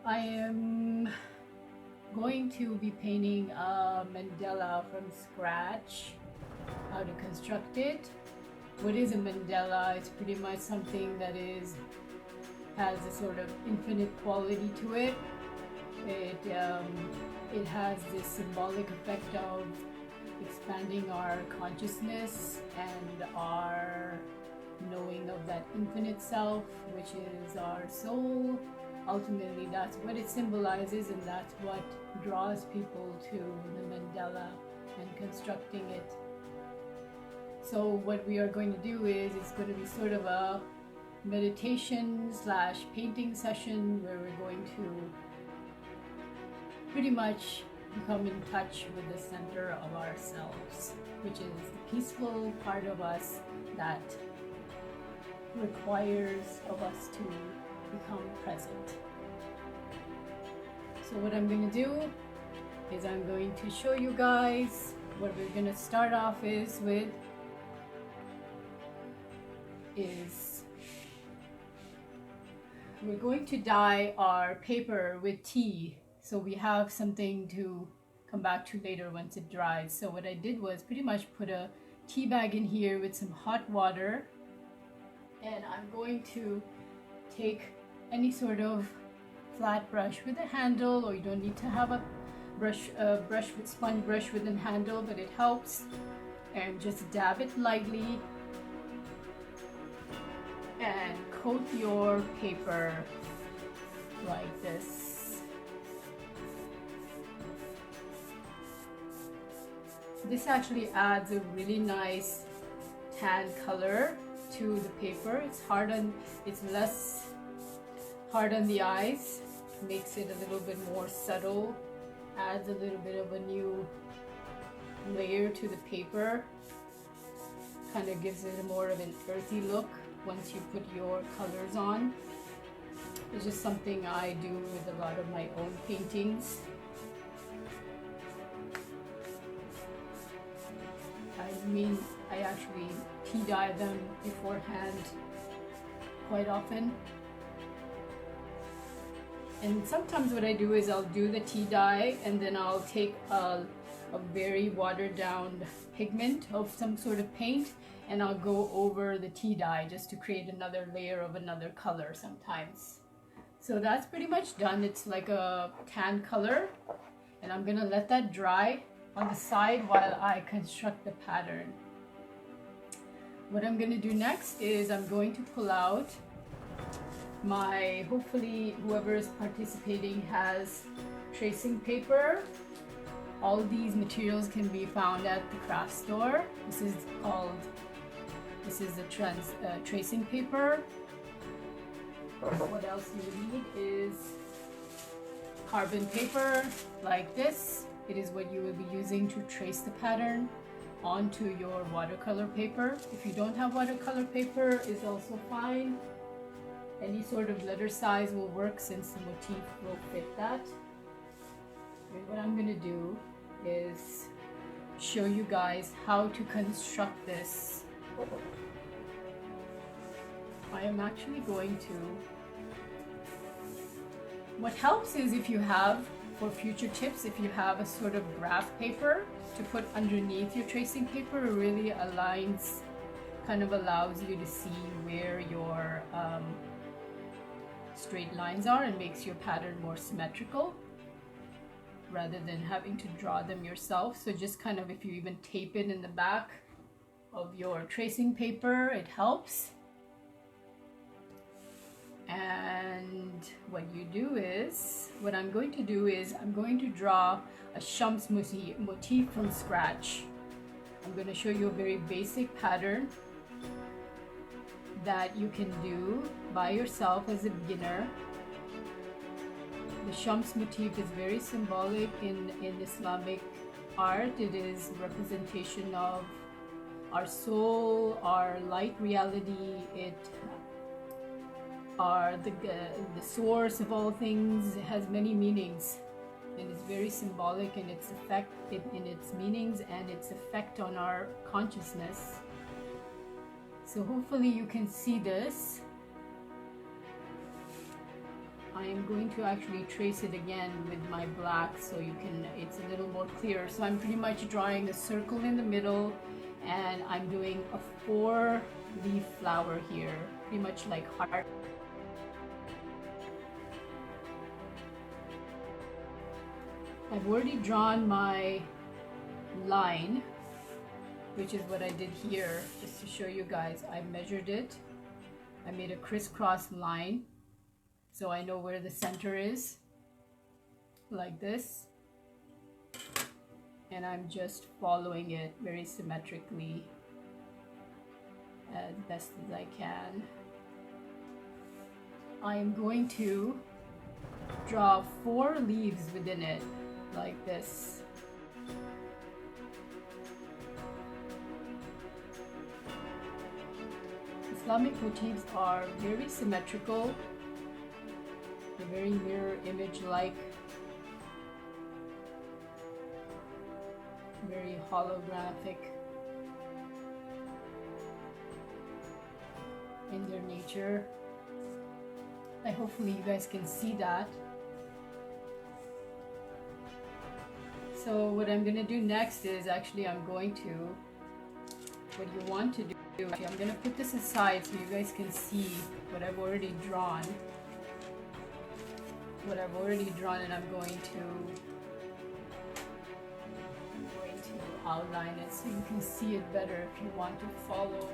I am going to be painting a mandala from scratch. How to construct it. What is a mandala? It's pretty much something that has a sort of infinite quality to it. It has this symbolic effect of expanding our consciousness and our knowing of that infinite self, which is our soul. Ultimately, that's what it symbolizes, and that's what draws people to the mandala and constructing it. So what we are going to do is it's going to be sort of a meditation / painting session where we're going to pretty much become in touch with the center of ourselves, which is the peaceful part of us that requires of us to become present. So what I'm going to do is I'm going to show you guys what we're going to start off with is we're going to dye our paper with tea, so we have something to come back to later once it dries. So what I did was pretty much put a tea bag in here with some hot water, and I'm going to take any sort of flat brush with a handle, or you don't need to have a brush with sponge brush with a handle, but it helps, and just dab it lightly and coat your paper like this. This actually adds a really nice tan color to the paper. It's less hard on the eyes, makes it a little bit more subtle, adds a little bit of a new layer to the paper, kind of gives it more of an earthy look once you put your colors on. It's just something I do with a lot of my own paintings. I actually tea dye them beforehand quite often. And sometimes what I do is I'll do the tea dye and then I'll take a very watered down pigment of some sort of paint and I'll go over the tea dye just to create another layer of another color sometimes. So that's pretty much done. It's like a tan color, and I'm gonna let that dry on the side while I construct the pattern. What I'm gonna do next is I'm going to pull out hopefully whoever is participating has tracing paper. All these materials can be found at the craft store. This is the tracing paper. What else you need is carbon paper like this. It is what you will be using to trace the pattern onto your watercolor paper. If you don't have watercolor paper, is also fine. Any sort of letter size will work since the motif will fit that. And what I'm going to do is show you guys how to construct this. I am actually going to... What helps is if you have, for future tips, if you have a sort of graph paper to put underneath your tracing paper, it really kind of allows you to see where your straight lines are and makes your pattern more symmetrical rather than having to draw them yourself. So just kind of, if you even tape it in the back of your tracing paper, it helps. And what I'm going to do is I'm going to draw a Shams motif from scratch. I'm going to show you a very basic pattern that you can do by yourself as a beginner. The Shams motif is very symbolic in Islamic art. It is representation of our soul, our light reality. It are the source of all things. It has many meanings, and it's very symbolic in its effect, in its meanings and its effect on our consciousness. So hopefully you can see this. I am going to actually trace it again with my black so it's a little more clear. So I'm pretty much drawing a circle in the middle, and I'm doing a 4-leaf flower here, pretty much like heart. I've already drawn my line, which is what I did here, just to show you guys. I measured it. I made a crisscross line, so I know where the center is, like this. And I'm just following it very symmetrically as best as I can. I am going to draw 4 leaves within it, like this. Islamic motifs are very symmetrical. They're very mirror image-like, very holographic in their nature. Hopefully you guys can see that. So what I'm going to do next is actually what you want to do, I'm going to put this aside so you guys can see what I've already drawn. And I'm going to outline it so you can see it better if you want to follow,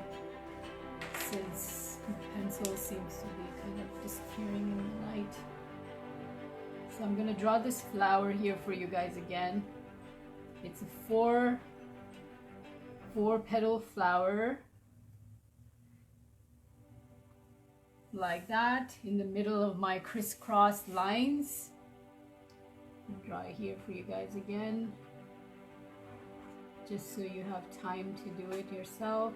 since the pencil seems to be kind of disappearing in the light. So I'm going to draw this flower here for you guys again. It's a four petal flower, like that, in the middle of my crisscross lines. I'll draw it here for you guys again, just so you have time to do it yourself.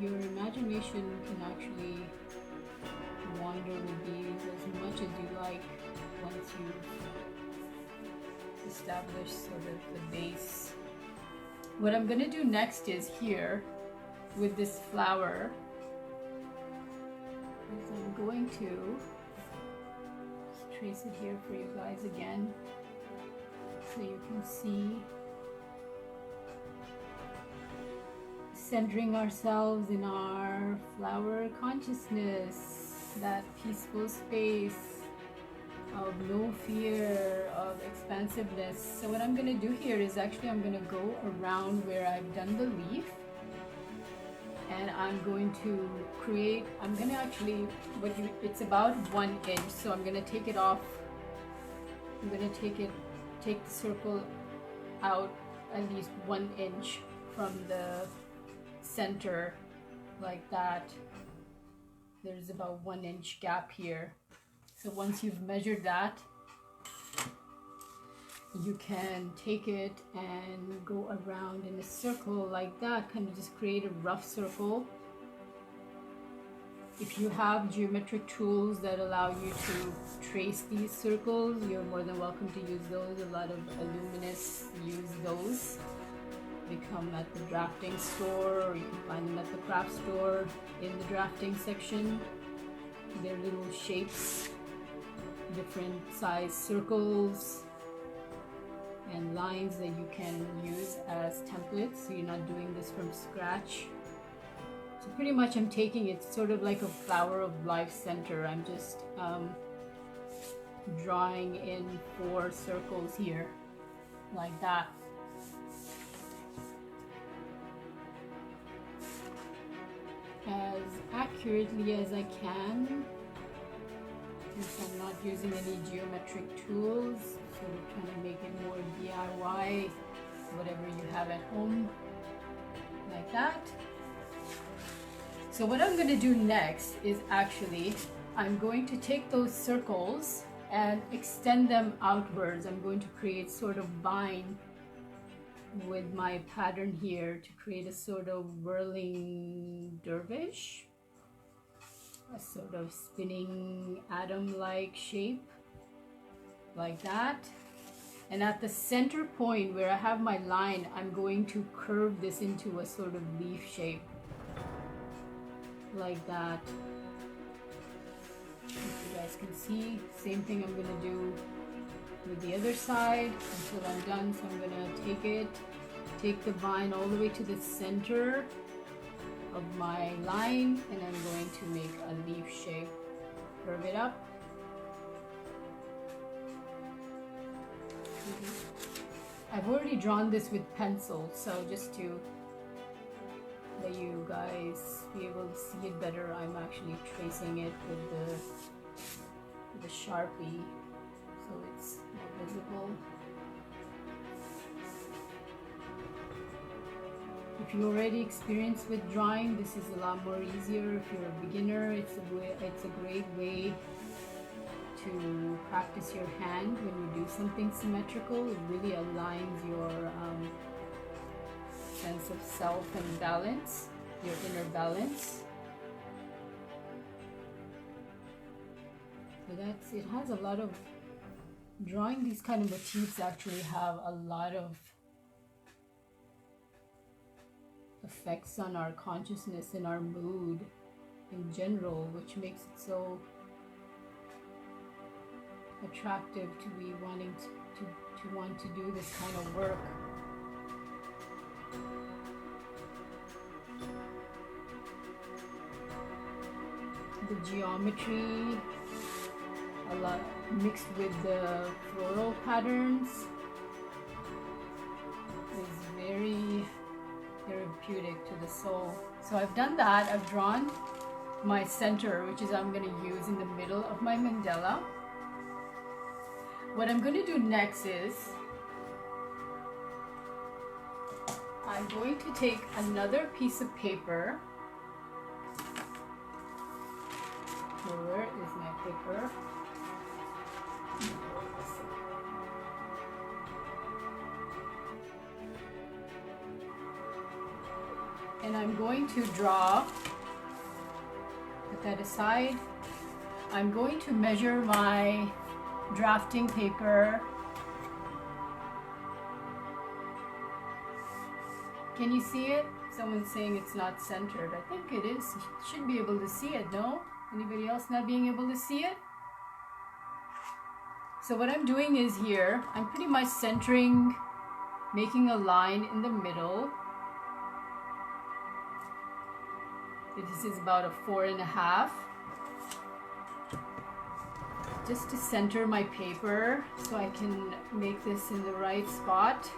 Your imagination can actually wander with these as much as you like once you've established sort of the base. What I'm going to do next is here with this flower is I'm going to trace it here for you guys again so you can see. Centering ourselves in our flower consciousness, that peaceful space of no fear, of expansiveness. So what I'm going to do here is actually I'm going to go around where I've done the leaf, and I'm going to create, it's about 1 inch, so I'm going to take it off. I'm going to take the circle out at least 1 inch from the center, like that. There's about 1 inch gap here. So once you've measured that, you can take it and go around in a circle like that, kind of just create a rough circle. If you have geometric tools that allow you to trace these circles, you're more than welcome to use those. A lot of illuminists use those. They come at the drafting store, or you can find them at the craft store in the drafting section. They're little shapes, different size circles and lines that you can use as templates, so you're not doing this from scratch. So pretty much I'm taking it sort of like a flower of life center. I'm just drawing in 4 circles here, like that. As accurately as I can, since I'm not using any geometric tools, sort of trying to make it more DIY, whatever you have at home, like that. So what I'm going to do next is actually, I'm going to take those circles and extend them outwards. I'm going to create sort of vine with my pattern here to create a sort of whirling dervish, a sort of spinning atom-like shape, like that. And at the center point where I have my line, I'm going to curve this into a sort of leaf shape. Like that. As you guys can see, same thing I'm gonna do with the other side until I'm done. So I'm gonna take the vine all the way to the center of my line, and I'm going to make a leaf shape. Curve it up. I've already drawn this with pencil, so just to let you guys be able to see it better, I'm actually tracing it with the Sharpie so it's more visible. If you're already experienced with drawing, this is a lot more easier. If you're a beginner, it's a great way to practice your hand when you do something symmetrical. It really aligns your sense of self and balance, your inner balance. So it has a lot of, drawing these kind of motifs actually have a lot of effects on our consciousness and our mood in general, which makes it so attractive to be wanting to want to do this kind of work. The geometry, a lot mixed with the floral patterns, is very therapeutic to the soul. So I've done that. I've drawn my center, which is I'm going to use in the middle of my mandala. What I'm going to do next is I'm going to take another piece of paper. Where is my paper? And I'm going to draw, put that aside. I'm going to measure my drafting paper. Can you see it? Someone's saying it's not centered. I think it is. You should be able to see it, no? Anybody else not being able to see it? So what I'm doing is here, I'm pretty much centering, making a line in the middle. This is about a 4.5. Just to center my paper so I can make this in the right spot.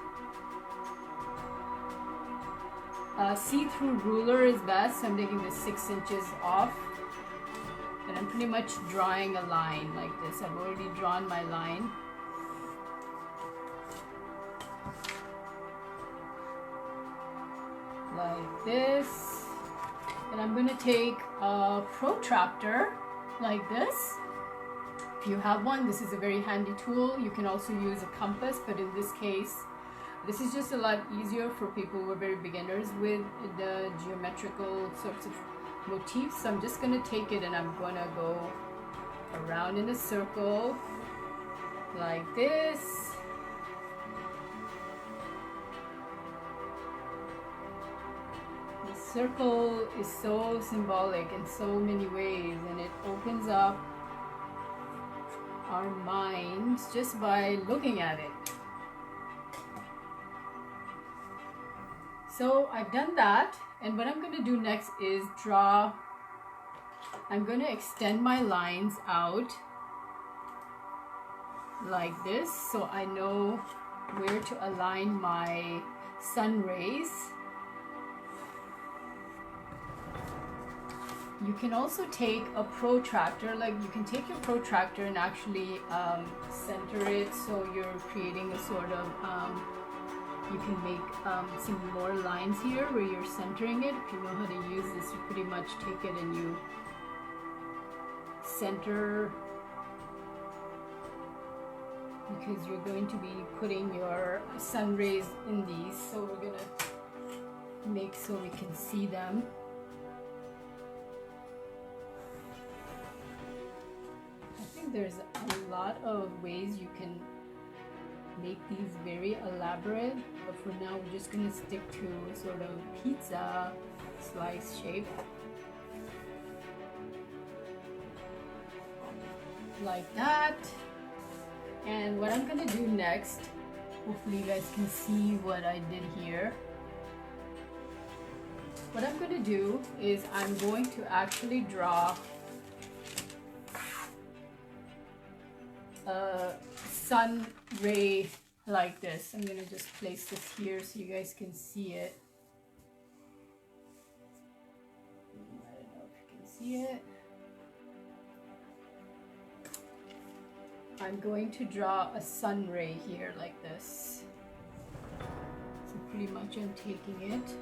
See-through ruler is best. I'm taking the 6 inches off. And I'm pretty much drawing a line like this. I've already drawn my line. Like this. And I'm going to take a protractor like this. If you have one, this is a very handy tool. You can also use a compass, but in this case, this is just a lot easier for people who are very beginners with the geometrical sorts of motifs. So I'm just going to take it and I'm going to go around in a circle like this. The circle is so symbolic in so many ways, and it opens up our minds just by looking at it. So I've done that, and what I'm going to do next is draw. I'm going to extend my lines out like this so I know where to align my sun rays. You can also take a protractor, like you can take your protractor and actually center it so you're creating a sort of, you can make some more lines here where you're centering it. If you know how to use this, you pretty much take it and you center, because you're going to be putting your sun rays in these. So we're going to make so we can see them. There's a lot of ways you can make these very elaborate, but for now we're just gonna stick to a sort of pizza slice shape, like that. And what I'm gonna do next, hopefully you guys can see what I did here. What I'm gonna do is I'm going to actually draw a sun ray like this. I'm gonna just place this here so you guys can see it. I don't know if you can see it. I'm going to draw a sun ray here like this. So pretty much I'm taking it.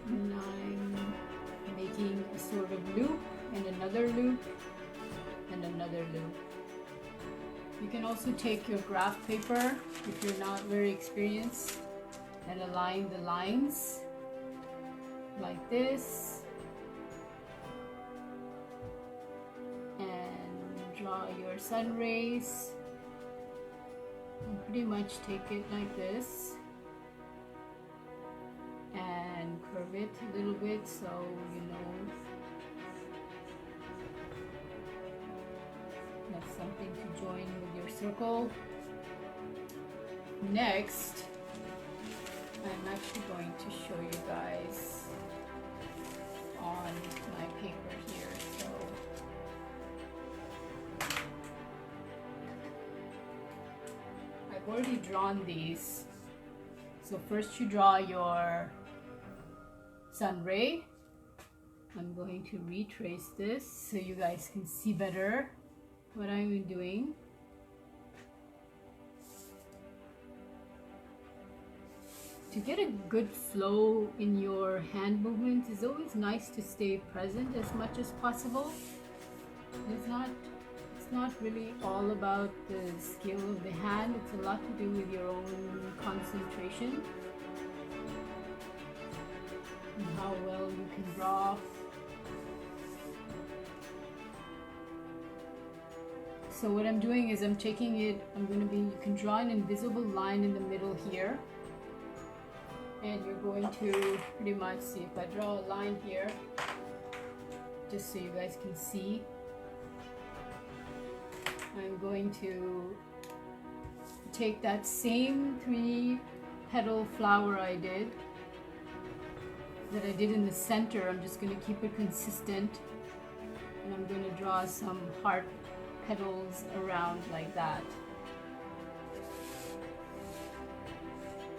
And I'm making a sort of loop and another loop and another loop. You can also take your graph paper if you're not very experienced and align the lines like this and draw your sun rays and pretty much take it like this and curve it a little bit so you know that's something to join with your circle. Next, I'm actually going to show you guys on my paper here. So I've already drawn these. So first you draw your sun ray. I'm going to retrace this so you guys can see better what I'm doing. To get a good flow in your hand movements, it's always nice to stay present as much as possible. It's not really all about the skill of the hand. It's a lot to do with your own concentration and how well you can draw. So what I'm doing is I'm taking it, you can draw an invisible line in the middle here. And you're going to pretty much see if I draw a line here, just so you guys can see. I'm going to take that same 3-petal flower I did, that I did in the center. I'm just going to keep it consistent, and I'm going to draw some heart petals around like that.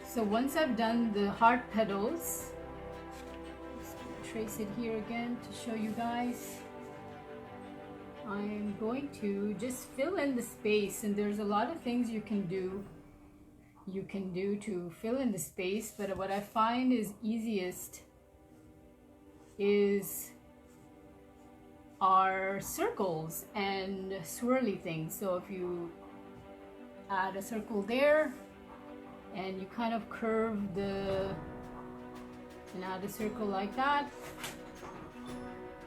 So once I've done the heart petals, just trace it here again to show you guys. I'm going to just fill in the space, and there's a lot of things you can do to fill in the space, but what I find is easiest are circles and swirly things. So if you add a circle there and you kind of curve and add a circle like that,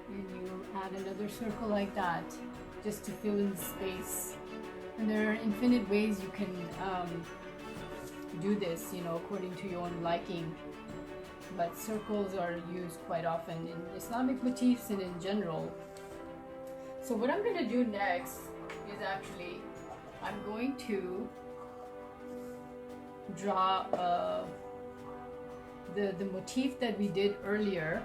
and you add another circle like that, just to fill in the space. And there are infinite ways you can do this, according to your own liking. But circles are used quite often in Islamic motifs and in general. So what I'm going to do next is actually, I'm going to draw the motif that we did earlier,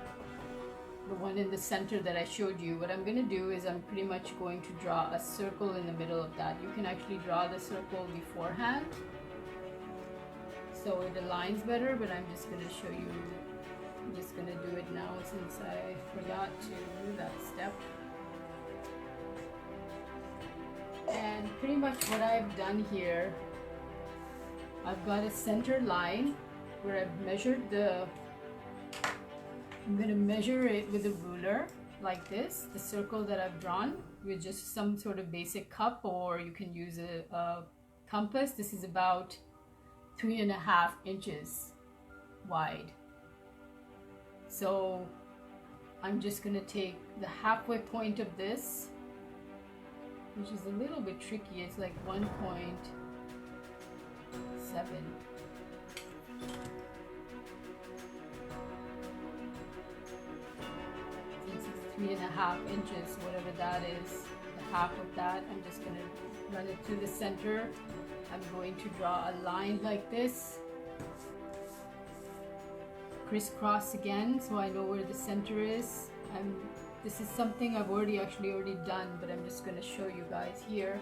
the one in the center that I showed you. What I'm going to do is I'm pretty much going to draw a circle in the middle of that. You can actually draw the circle beforehand, so it aligns better, but I'm just going to show you, I'm just going to do it now since I forgot to do that step. And pretty much what I've done here, I've got a center line where I've measured I'm going to measure it with a ruler like this, the circle that I've drawn, with just some sort of basic cup, or you can use a compass. This is about 3.5 inches wide. So I'm just going to take the halfway point of this which is a little bit tricky. It's like 1.7. Since it's 3.5 inches, whatever that is, the half of that, I'm just going to run it through the center. I'm going to draw a line like this, crisscross again, so I know where the center is. This is something I've already done, but I'm just going to show you guys here,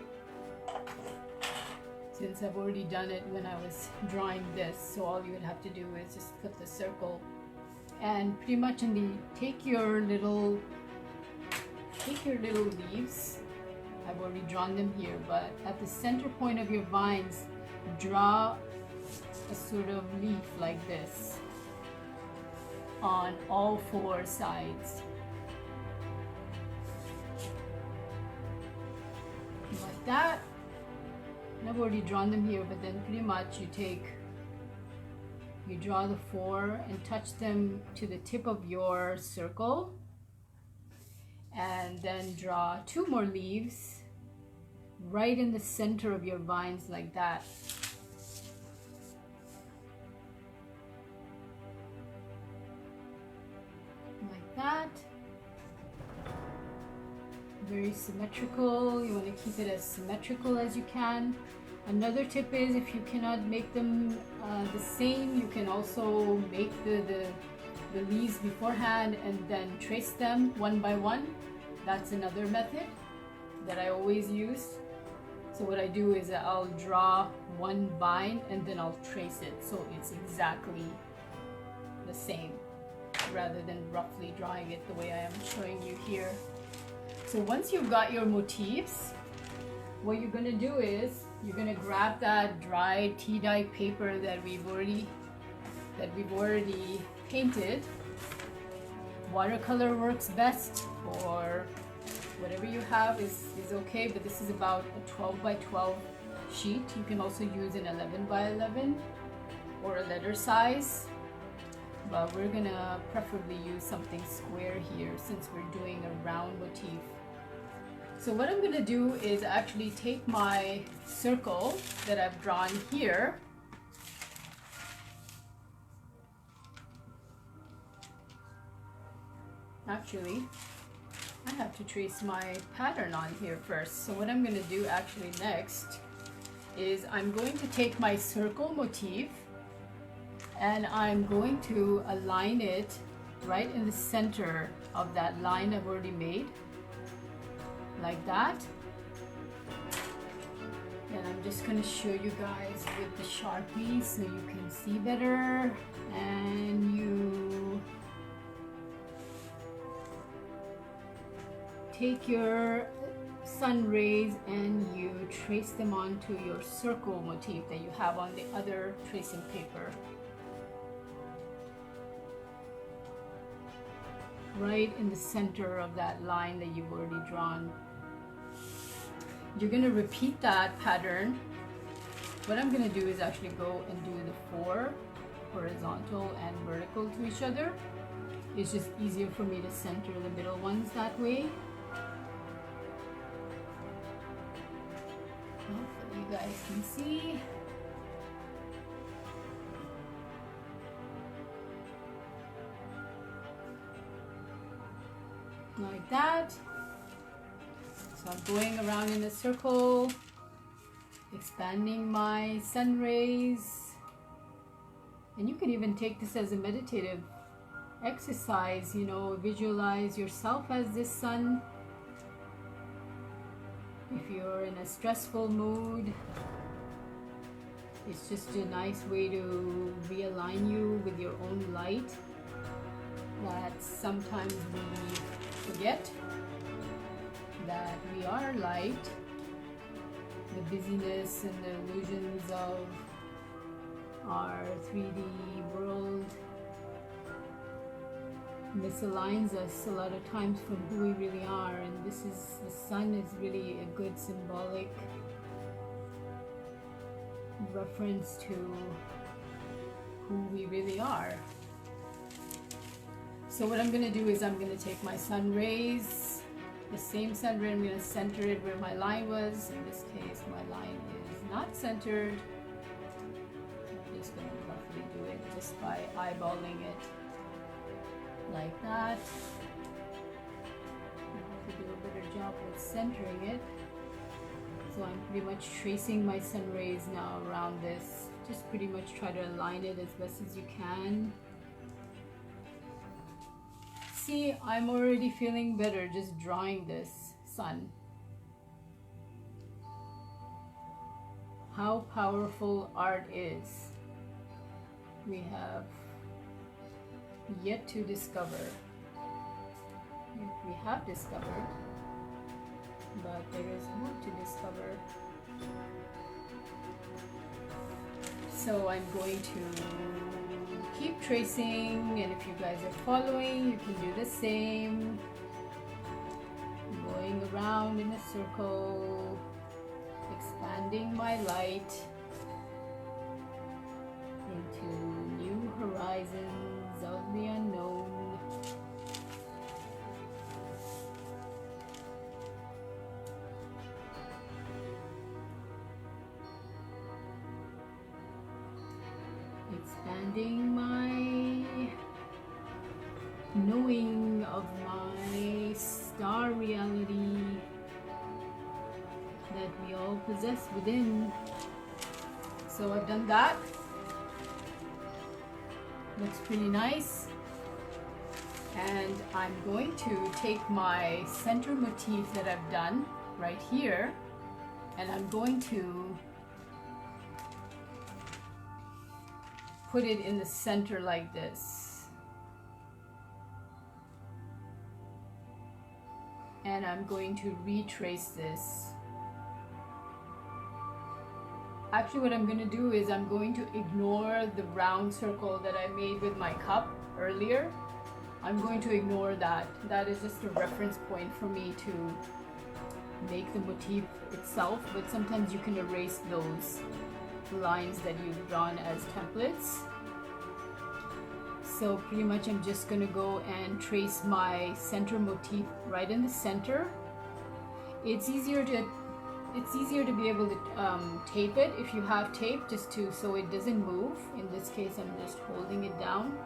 since I've already done it when I was drawing this. So all you would have to do is just put the circle, and pretty much take your little leaves. I've already drawn them here, but at the center point of your vines, draw a sort of leaf like this on all 4 sides. Like that. And I've already drawn them here, but then pretty much you draw the 4 and touch them to the tip of your circle, and then draw 2 more leaves right in the center of your vines like that. Like that. Very symmetrical. You want to keep it as symmetrical as you can. Another tip is, if you cannot make them the same, you can also make the leaves beforehand and then trace them one by one. That's another method that I always use. So what I do is I'll draw one vine and then I'll trace it so it's exactly the same, rather than roughly drawing it the way I am showing you here. So once you've got your motifs, what you're going to do is you're going to grab that dry tea dye paper that we've already painted. Watercolor works best, or whatever you have is okay, but this is about a 12 by 12 sheet. You can also use an 11 by 11 or a letter size, but we're gonna preferably use something square here since we're doing a round motif. So what I'm gonna do is actually take my circle that I've drawn here, actually I have to trace my pattern on here first. So what I'm going to do actually next is I'm going to take my circle motif and I'm going to align it right in the center of that line I've already made, like that. And I'm just going to show you guys with the Sharpie so you can see better. And you take your sun rays and you trace them onto your circle motif that you have on the other tracing paper. Right in the center of that line that you've already drawn. You're going to repeat that pattern. What I'm going to do is actually go and do the 4 horizontal and vertical to each other. It's just easier for me to center the middle ones that way. Hopefully you guys can see. Like that. So I'm going around in a circle, expanding my sun rays. And you can even take this as a meditative exercise, you know, visualize yourself as this sun. If you're in a stressful mood, it's just a nice way to realign you with your own light that sometimes we forget that we are light. The busyness and the illusions of our 3D world misaligns us a lot of times from who we really are, and the sun is really a good symbolic reference to who we really are. So what I'm going to do is I'm going to take my sun rays the same center. I'm going to center it where my line was. In this case, my line is not centered. I'm just going to roughly do it just by eyeballing it like that. I have to do a better job with centering it. So I'm pretty much tracing my sun rays now around this. Just pretty much try to align it as best as you can. See, I'm already feeling better just drawing this sun. How powerful art is, we have yet to discover. We have discovered, but there is more to discover. So I'm going to keep tracing, and if you guys are following, you can do the same. Going around in a circle, expanding my light into new horizons of the unknown. Expanding my knowing of my star reality that we all possess within. So I've done that. Looks pretty nice. And I'm going to take my center motif that I've done right here, and I'm going to put it in the center like this. And I'm going to retrace this. Actually, what I'm going to do is I'm going to ignore the round circle that I made with my cup earlier. I'm going to ignore that. That is just a reference point for me to make the motif itself, but sometimes you can erase those lines that you've drawn as templates. So pretty much I'm just going to go and trace my center motif right in the center. It's easier to be able to tape it if you have tape, just to so it doesn't move. In this case I'm just holding it down,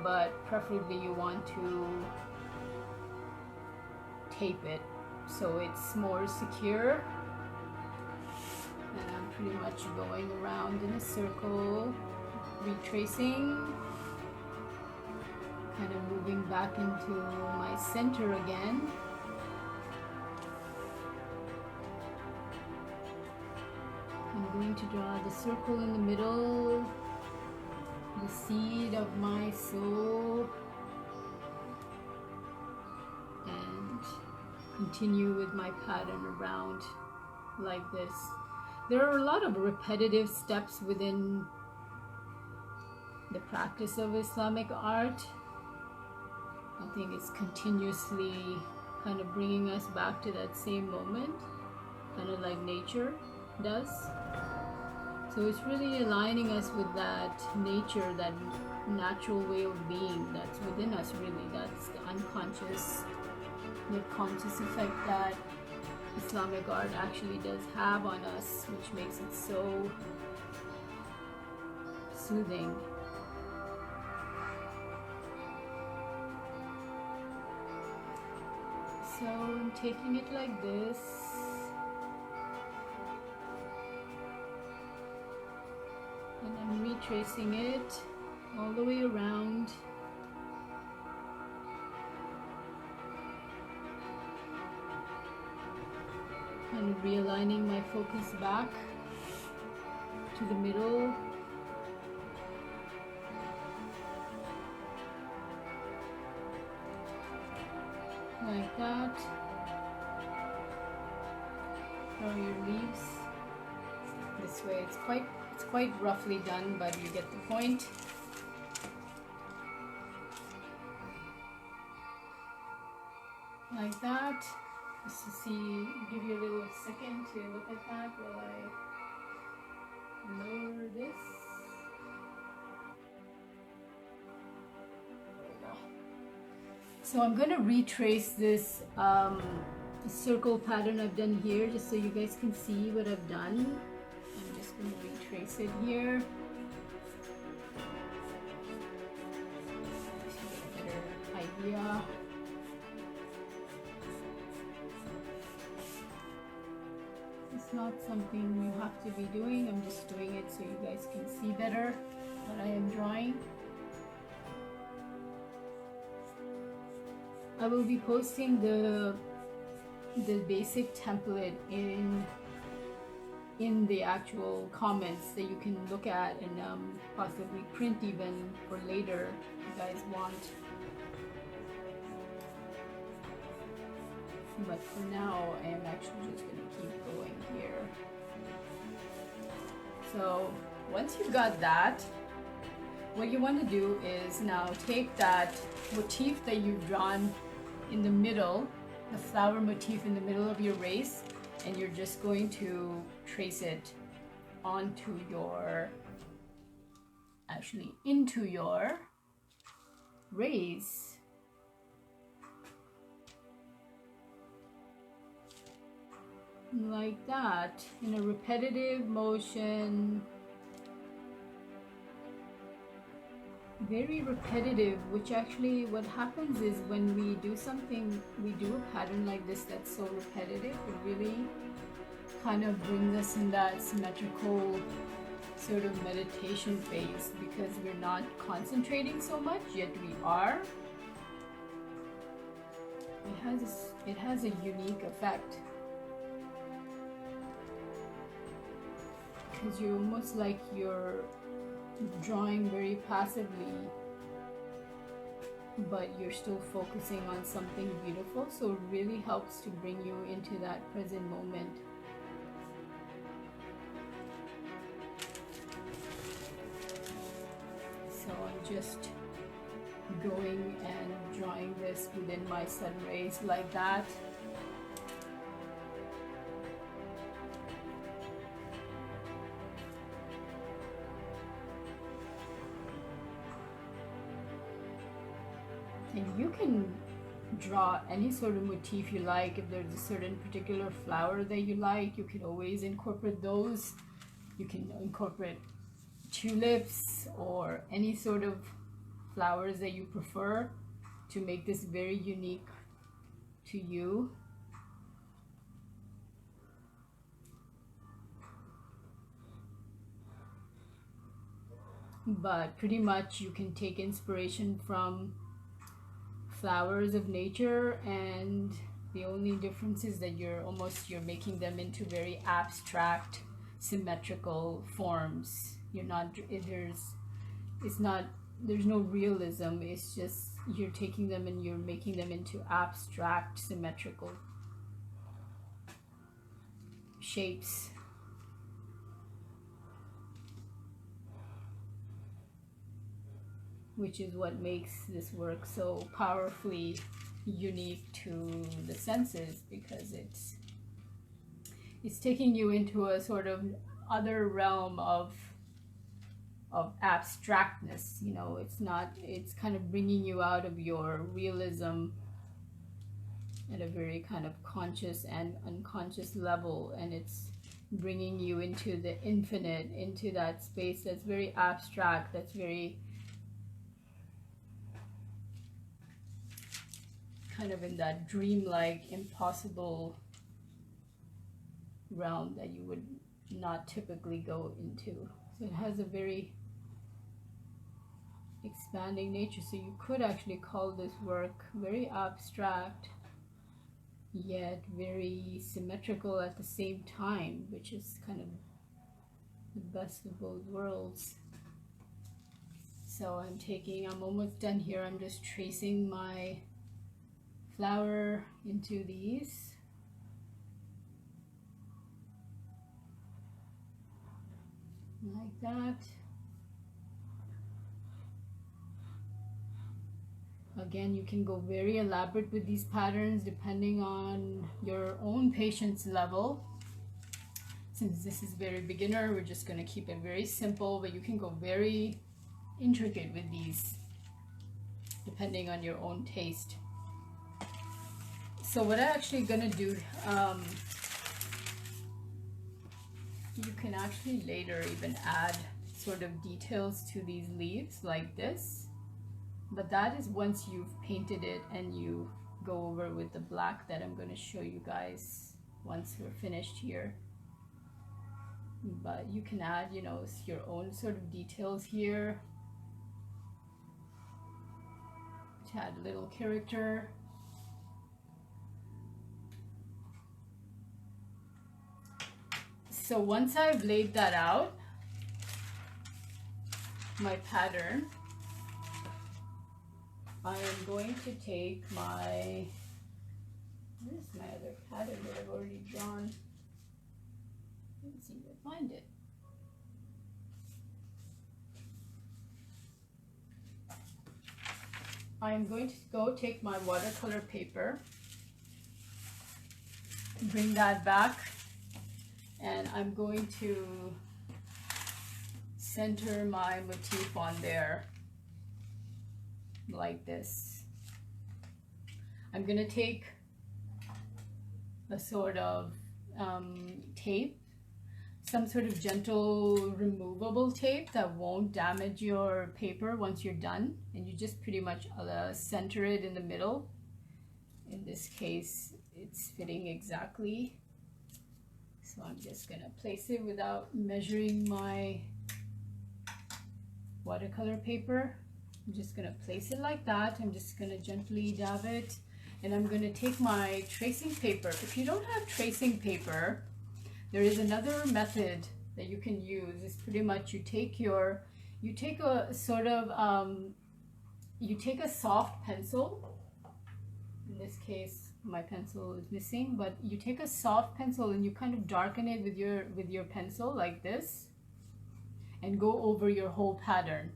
but preferably you want to tape it so it's more secure. And I'm pretty much going around in a circle, retracing, kind of moving back into my center again. I'm going to draw the circle in the middle, the seed of my soul, and continue with my pattern around like this. There are a lot of repetitive steps within the practice of Islamic art. I think it's continuously kind of bringing us back to that same moment, kind of like nature does. So it's really aligning us with that nature, that natural way of being that's within us, really. That's the unconscious, the conscious effect that Islamic art actually does have on us, which makes it so soothing. So I'm taking it like this. And I'm retracing it all the way around. Kind of realigning my focus back to the middle. Like that. Draw your leaves this way. It's quite roughly done, but you get the point. Like that. Just to see, give you a little second to look at that while I lower this. There we go. So I'm going to retrace this circle pattern I've done here just so you guys can see what I've done. I'm just going to retrace it here. Just to get a better idea. It's not something you have to be doing. I'm just doing it so you guys can see better what I am drawing. I will be posting the basic template in the actual comments that you can look at and possibly print even for later if you guys want. But for now, I am actually just going to keep going here. So once you've got that, what you want to do is now take that motif that you've drawn in the middle, the flower motif in the middle of your race, and you're just going to trace it onto your, actually into your race. Like that, in a repetitive motion. Very repetitive, which actually what happens is when we do something, we do a pattern like this that's so repetitive, it really kind of brings us in that symmetrical sort of meditation phase because we're not concentrating so much, yet we are. It has a unique effect because you're almost like you're drawing very passively, but you're still focusing on something beautiful, so it really helps to bring you into that present moment. So I'm just going and drawing this within my sun rays like that. And you can draw any sort of motif you like. If there's a certain particular flower that you like, you can always incorporate those. You can incorporate tulips or any sort of flowers that you prefer to make this very unique to you. But pretty much you can take inspiration from flowers of nature, and the only difference is that you're making them into very abstract symmetrical forms. There's no realism. It's just you're taking them and you're making them into abstract symmetrical shapes. Which is what makes this work so powerfully unique to the senses, because it's taking you into a sort of other realm of abstractness. You know, it's kind of bringing you out of your realism at a very kind of conscious and unconscious level, and it's bringing you into the infinite, into that space that's very abstract, that's very kind of in that dreamlike, impossible realm that you would not typically go into. So it has a very expanding nature. So you could actually call this work very abstract, yet very symmetrical at the same time, which is kind of the best of both worlds. So I'm almost done here. I'm just tracing my flower into these. Like that. Again, you can go very elaborate with these patterns depending on your own patience level. Since this is very beginner, we're just going to keep it very simple, but you can go very intricate with these depending on your own taste. So what I'm actually gonna do, you can actually later even add sort of details to these leaves like this, but that is once you've painted it and you go over with the black that I'm going to show you guys once we're finished here. But you can add, you know, your own sort of details here to add a little character. So once I've laid that out, my pattern, I am going to take my, where's my other pattern that I've already drawn? I can't seem to find it. I'm going to go take my watercolor paper, bring that back, and I'm going to center my motif on there like this. I'm going to take a sort of tape, some sort of gentle removable tape that won't damage your paper once you're done, and you just pretty much center it in the middle. In this case, it's fitting exactly. So I'm just going to place it without measuring my watercolor paper. I'm just going to place it like that. I'm just going to gently dab it, and I'm going to take my tracing paper. If you don't have tracing paper, there is another method that you can use. It's pretty much you take a sort of you take a soft pencil. In this case, my pencil is missing, but you take a soft pencil and you kind of darken it with your pencil like this, and go over your whole pattern.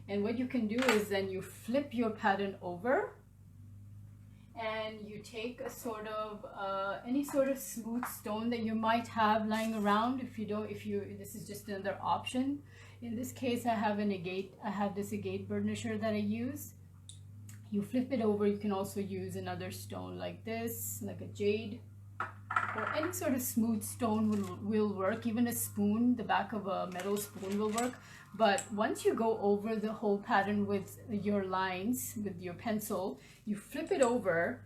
And what you can do is then you flip your pattern over, and you take a sort of any sort of smooth stone that you might have lying around. This is just another option. In this case, I have this agate burnisher that I use. You flip it over. You can also use another stone like this, like a jade, or any sort of smooth stone will work. Even a spoon, the back of a metal spoon will work. But once you go over the whole pattern with your lines, with your pencil, you flip it over,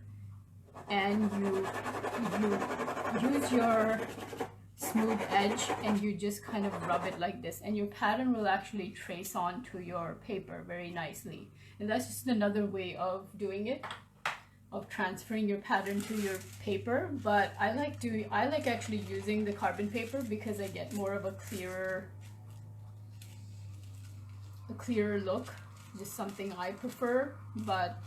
and you use your smooth edge, and you just kind of rub it like this, and your pattern will actually trace onto your paper very nicely. And that's just another way of doing it, of transferring your pattern to your paper. But I like actually using the carbon paper because I get more of a clearer look. Just something I prefer. But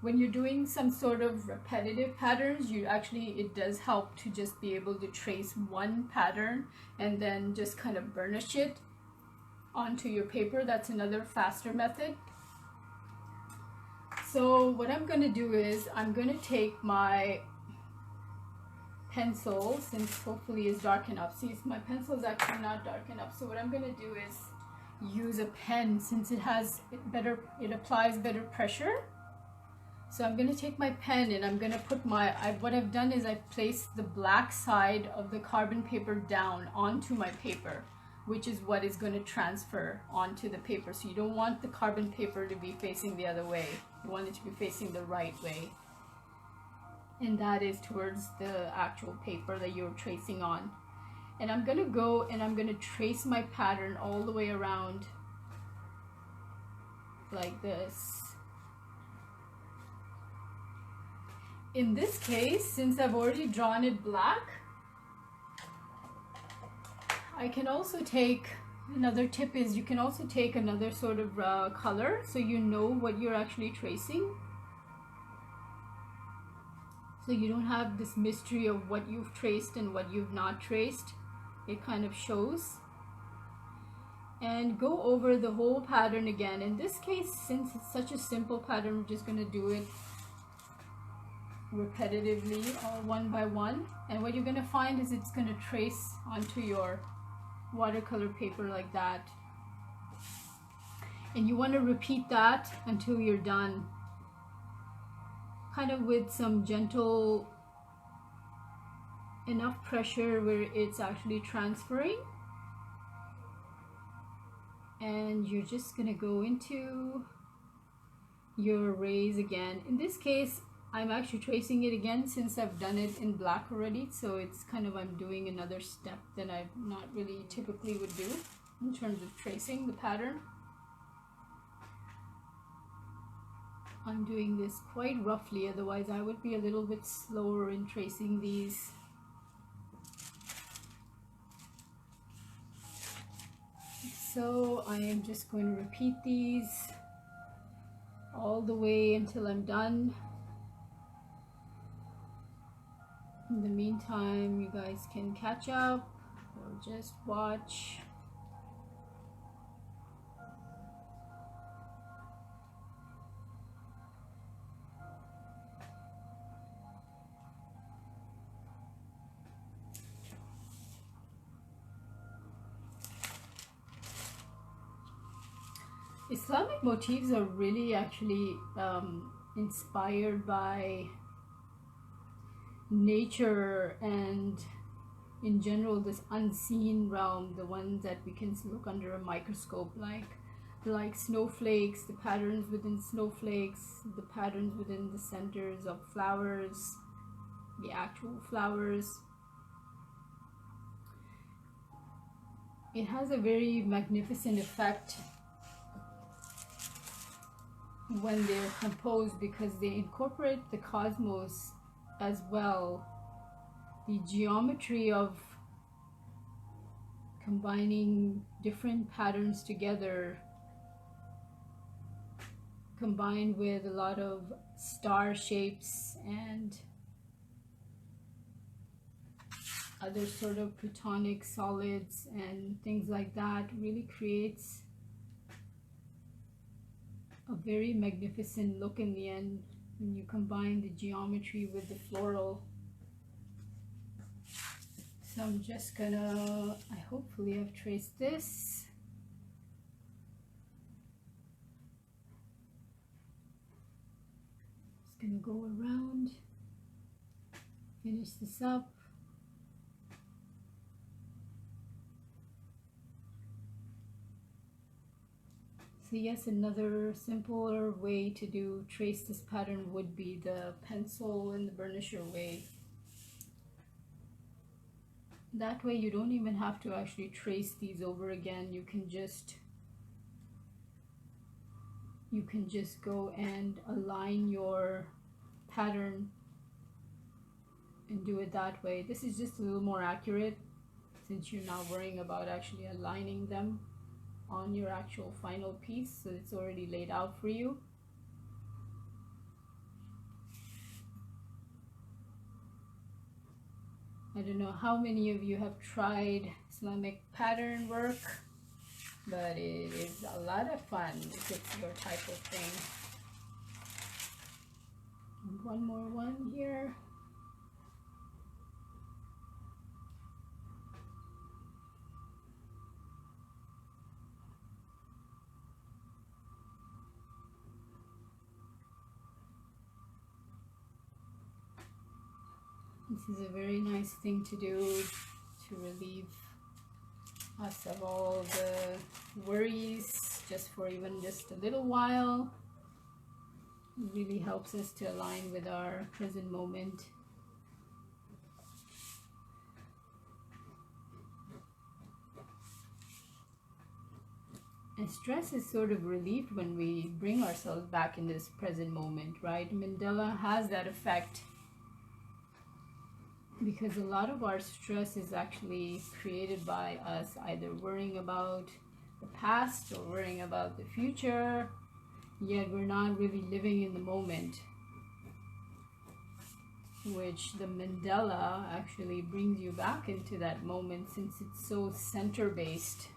when you're doing some sort of repetitive patterns, it does help to just be able to trace one pattern and then just kind of burnish it onto your paper. That's another faster method. So what I'm going to do is I'm going to take my pencil, since hopefully it's dark enough. See, my pencil is actually not dark enough. So what I'm going to do is use a pen, since it applies better pressure. So I'm going to take my pen and I'm going to put what I've done is I've placed the black side of the carbon paper down onto my paper, which is what is going to transfer onto the paper. So you don't want the carbon paper to be facing the other way. You want it to be facing the right way. And that is towards the actual paper that you're tracing on. And I'm going to go and I'm going to trace my pattern all the way around like this. In this case, since I've already drawn it black, I can also take, another tip is you can also take another sort of color, so you know what you're actually tracing. So you don't have this mystery of what you've traced and what you've not traced. It kind of shows. And go over the whole pattern again. In this case, since it's such a simple pattern, we're just going to do it repetitively, one by one. And what you're going to find is it's going to trace onto your watercolor paper like that, and you want to repeat that until you're done, kind of with some gentle enough pressure where it's actually transferring, and you're just gonna go into your rays again. In this case, I'm actually tracing it again since I've done it in black already, so it's kind of, I'm doing another step that I not really typically would do in terms of tracing the pattern. I'm doing this quite roughly, otherwise I would be a little bit slower in tracing these. So I am just going to repeat these all the way until I'm done. In the meantime, you guys can catch up or just watch. Islamic motifs are really actually inspired by nature and in general this unseen realm, the ones that we can look under a microscope, like snowflakes, the patterns within snowflakes, the patterns within the centers of flowers, the actual flowers. It has a very magnificent effect when they're composed because they incorporate the cosmos as well. The geometry of combining different patterns together, combined with a lot of star shapes and other sort of plutonic solids and things like that, really creates a very magnificent look in the end when you combine the geometry with the floral. So I'm just gonna, hopefully I've traced this. Just gonna go around, finish this up. So yes, another simpler way to trace this pattern would be the pencil and the burnisher way. That way you don't even have to actually trace these over again. You can just go and align your pattern and do it that way. This is just a little more accurate since you're not worrying about actually aligning them on your actual final piece, so it's already laid out for you. I don't know how many of you have tried Islamic pattern work, but it is a lot of fun if it's your type of thing. And one more one here. This is a very nice thing to do to relieve us of all the worries just for even just a little while. It really helps us to align with our present moment. And stress is sort of relieved when we bring ourselves back in this present moment, right? Mandala has that effect, because a lot of our stress is actually created by us either worrying about the past or worrying about the future, yet we're not really living in the moment, which the Mandala actually brings you back into that moment since it's so center-based.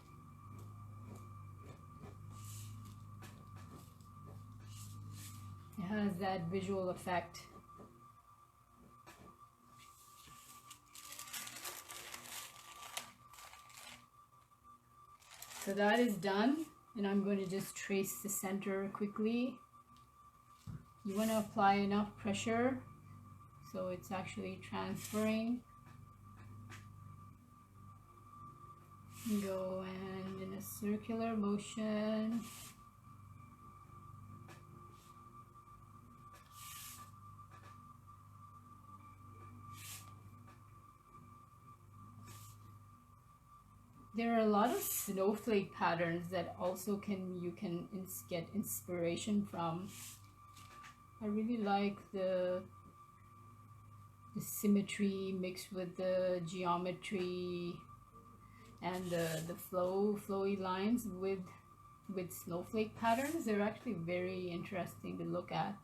It has that visual effect. So that is done, and I'm going to just trace the center quickly. You want to apply enough pressure so it's actually transferring circular motion. There are a lot of snowflake patterns that also you can get inspiration from. I really like the symmetry mixed with the geometry and the flowy lines with snowflake patterns. They're actually very interesting to look at.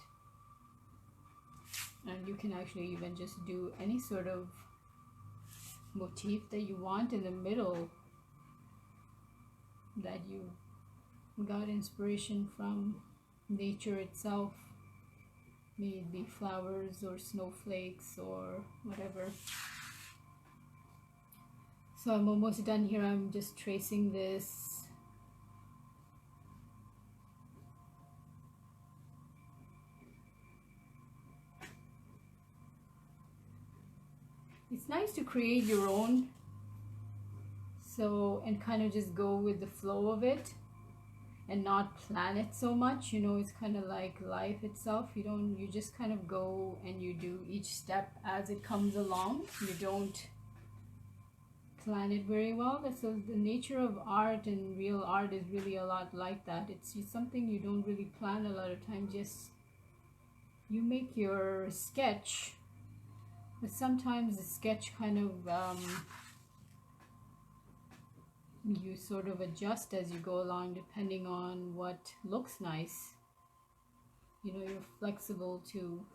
And you can actually even just do any sort of motif that you want in the middle that you got inspiration from nature itself. May it be flowers or snowflakes or whatever. So I'm almost done here. I'm just tracing this. It's nice to create your own, and kind of just go with the flow of it and not plan it so much. You know, it's kind of like life itself. You just kind of go and you do each step as it comes along. You don't plan it very well. So the nature of art and real art is really a lot like that. It's something you don't really plan a lot of times. Just you make your sketch, but sometimes the sketch kind of you sort of adjust as you go along depending on what looks nice. You know, you're flexible to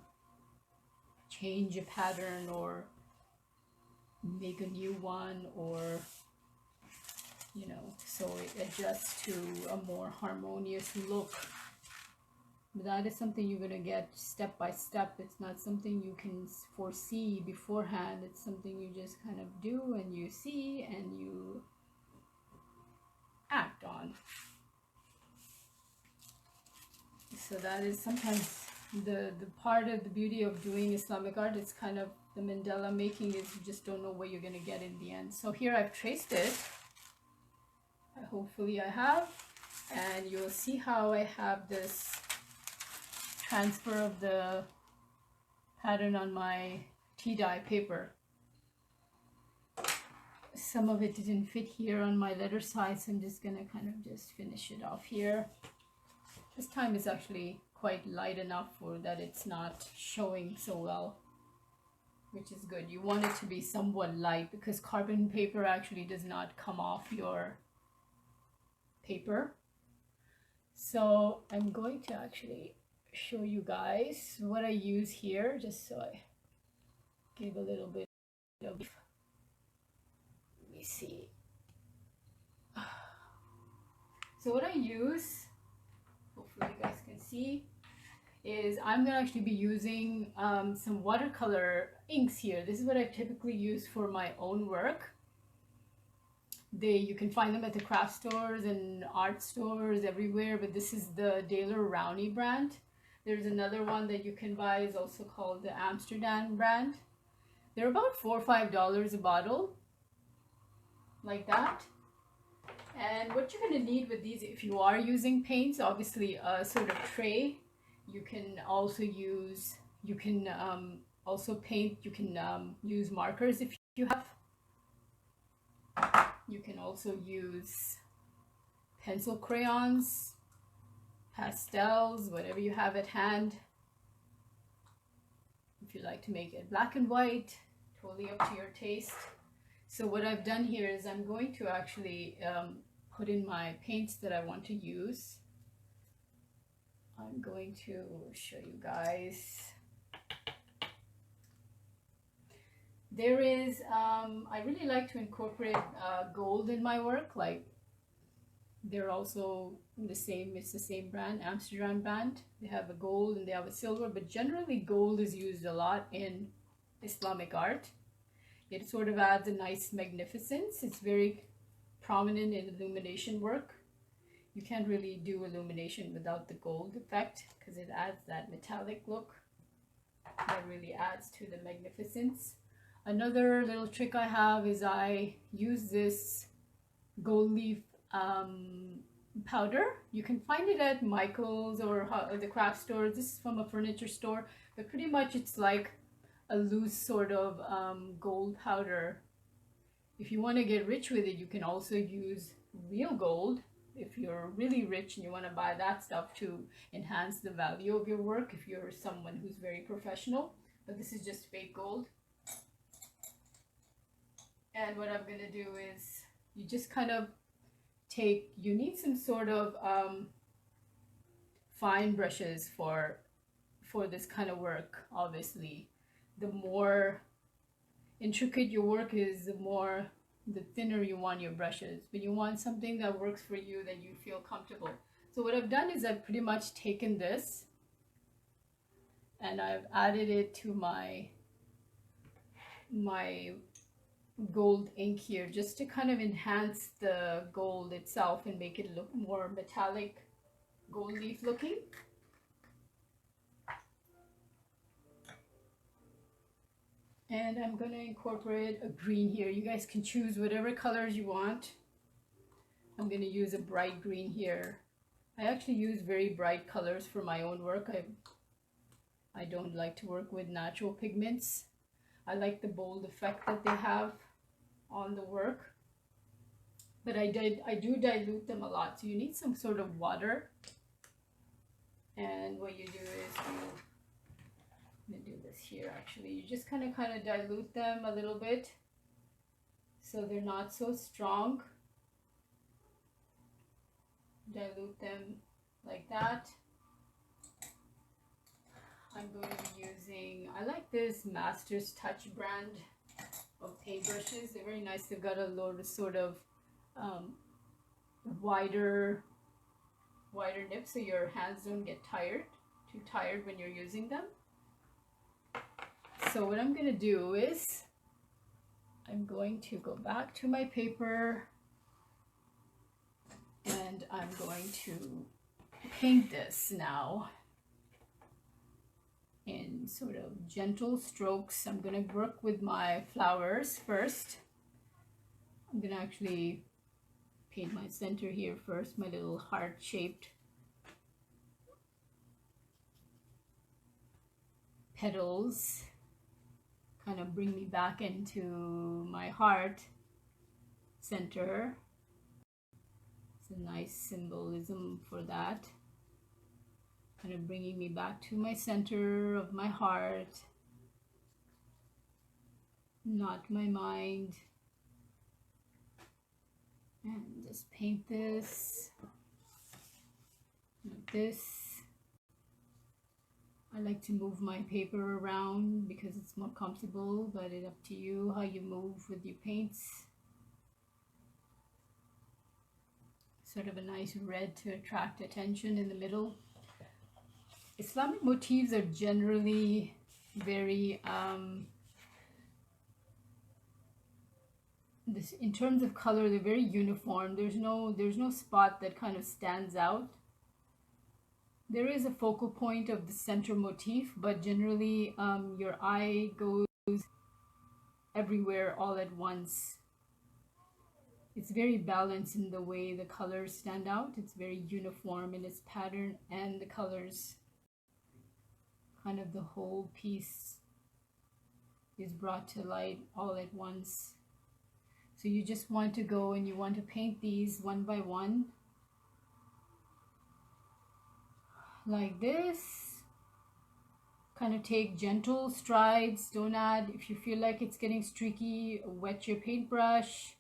change a pattern or make a new one, or you know, so it adjusts to a more harmonious look. But that is something you're going to get step by step. It's not something you can foresee beforehand. It's something you just kind of do and you see and you act on. So that is sometimes the part of the beauty of doing Islamic art. It's kind of the Mandala making is you just don't know what you're going to get in the end. So here I've traced it. Hopefully I have, and you'll see how I have this transfer of the pattern on my tea dye paper. Some of it didn't fit here on my letter size, so I'm just gonna kind of just finish it off here. This time is actually quite light enough for that it's not showing so well, which is good. You want it to be somewhat light because carbon paper actually does not come off your paper. So I'm going to actually show you guys what I use here, just so I give a little bit of, let me see. So what I use, hopefully you guys can see, is I'm going to actually be using some watercolor inks here. This is what I typically use for my own work. You can find them at the craft stores and art stores everywhere, but this is the Daler Rowney brand. There's another one that you can buy, is also called the Amsterdam brand. They're about $4 or $5 a bottle, like that. And what you're going to need with these, if you are using paints, obviously a sort of tray. You can also use, also paint, you can use markers if you have. You can also use pencil crayons, pastels, whatever you have at hand. If you like to make it black and white, totally up to your taste. So what I've done here is I'm going to actually put in my paints that I want to use. I'm going to show you guys. There is, I really like to incorporate gold in my work. Like, they're also the same, it's the same brand, Amsterdam brand. They have a gold and they have a silver, but generally gold is used a lot in Islamic art. It sort of adds a nice magnificence. It's very prominent in illumination work. You can't really do illumination without the gold effect because it adds that metallic look that really adds to the magnificence. Another little trick I have is I use this gold leaf um, powder. You can find it at Michael's or the craft store. This is from a furniture store, but pretty much it's like a loose sort of gold powder. If you want to get rich with it, you can also use real gold if you're really rich and you want to buy that stuff to enhance the value of your work if you're someone who's very professional. But this is just fake gold. And what I'm going to do is you just kind of you need some sort of fine brushes for this kind of work. Obviously, the more intricate your work is, the thinner you want your brushes, but you want something that works for you, that you feel comfortable. So what I've done is I've pretty much taken this and I've added it to my gold ink here, just to kind of enhance the gold itself and make it look more metallic, gold leaf looking. And I'm going to incorporate a green here. You guys can choose whatever colors you want. I'm going to use a bright green here. I actually use very bright colors for my own work. I don't like to work with natural pigments. I like the bold effect that they have on the work. But I do dilute them a lot. So you need some sort of water. And what you do is I'm going to do this here actually. You just kind of dilute them a little bit so they're not so strong. Dilute them like that. I'm going to be using, I like this Master's Touch brand of paintbrushes. They're very nice. They've got a lot of sort of wider nib so your hands don't get too tired when you're using them. So what I'm going to do is I'm going to go back to my paper and I'm going to paint this now in sort of gentle strokes. I'm going to work with my flowers first. I'm going to actually paint my center here first, my little heart-shaped petals. Kind of bring me back into my heart center. It's a nice symbolism for that. Kind of bringing me back to my center of my heart, not my mind. And just paint this like this. I like to move my paper around because it's more comfortable, but it's up to you how you move with your paints. Sort of a nice red to attract attention in the middle. Islamic motifs are generally very, in terms of color, they're very uniform. There's no spot that kind of stands out. There is a focal point of the center motif, but generally your eye goes everywhere all at once. It's very balanced in the way the colors stand out. It's very uniform in its pattern and the colors. Kind of the whole piece is brought to light all at once. So you just want to go and you want to paint these one by one. Like this. Kind of take gentle strides. Don't add, if you feel like it's getting streaky, wet your paintbrush.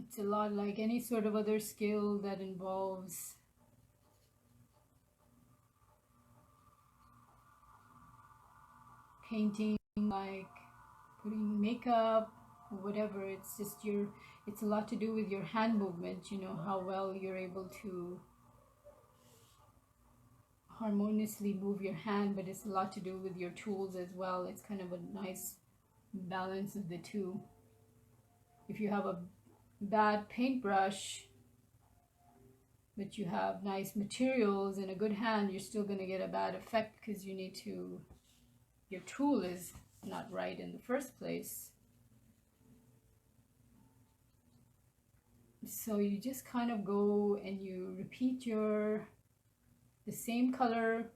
It's a lot like any sort of other skill that involves painting, like putting makeup or whatever. It's just it's a lot to do with your hand movement, you know, how well you're able to harmoniously move your hand, but it's a lot to do with your tools as well. It's kind of a nice balance of the two. If you have a bad paintbrush but you have nice materials and a good hand, you're still going to get a bad effect because your tool is not right in the first place. So you just kind of go and you repeat the same color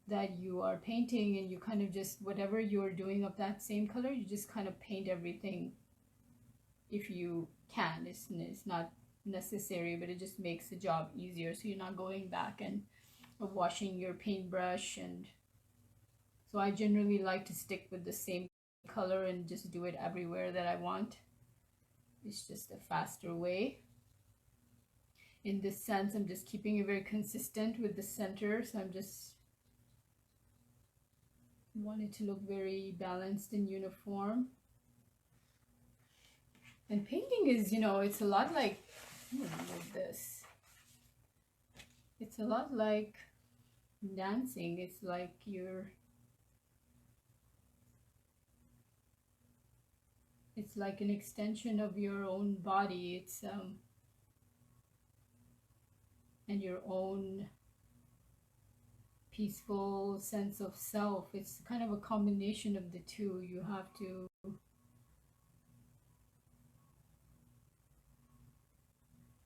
that you are painting, and you kind of just, whatever you're doing of that same color, you just kind of paint everything if you can. It's not necessary, but it just makes the job easier, so you're not going back and washing your paintbrush. And so I generally like to stick with the same color and just do it everywhere that I want. It's just a faster way. In this sense, I'm just keeping it very consistent with the center, so I'm just want it to look very balanced and uniform. And painting is, it's a lot like, this. It's a lot like dancing. It's like it's like an extension of your own body. It's and your own peaceful sense of self. It's kind of a combination of the two. You have to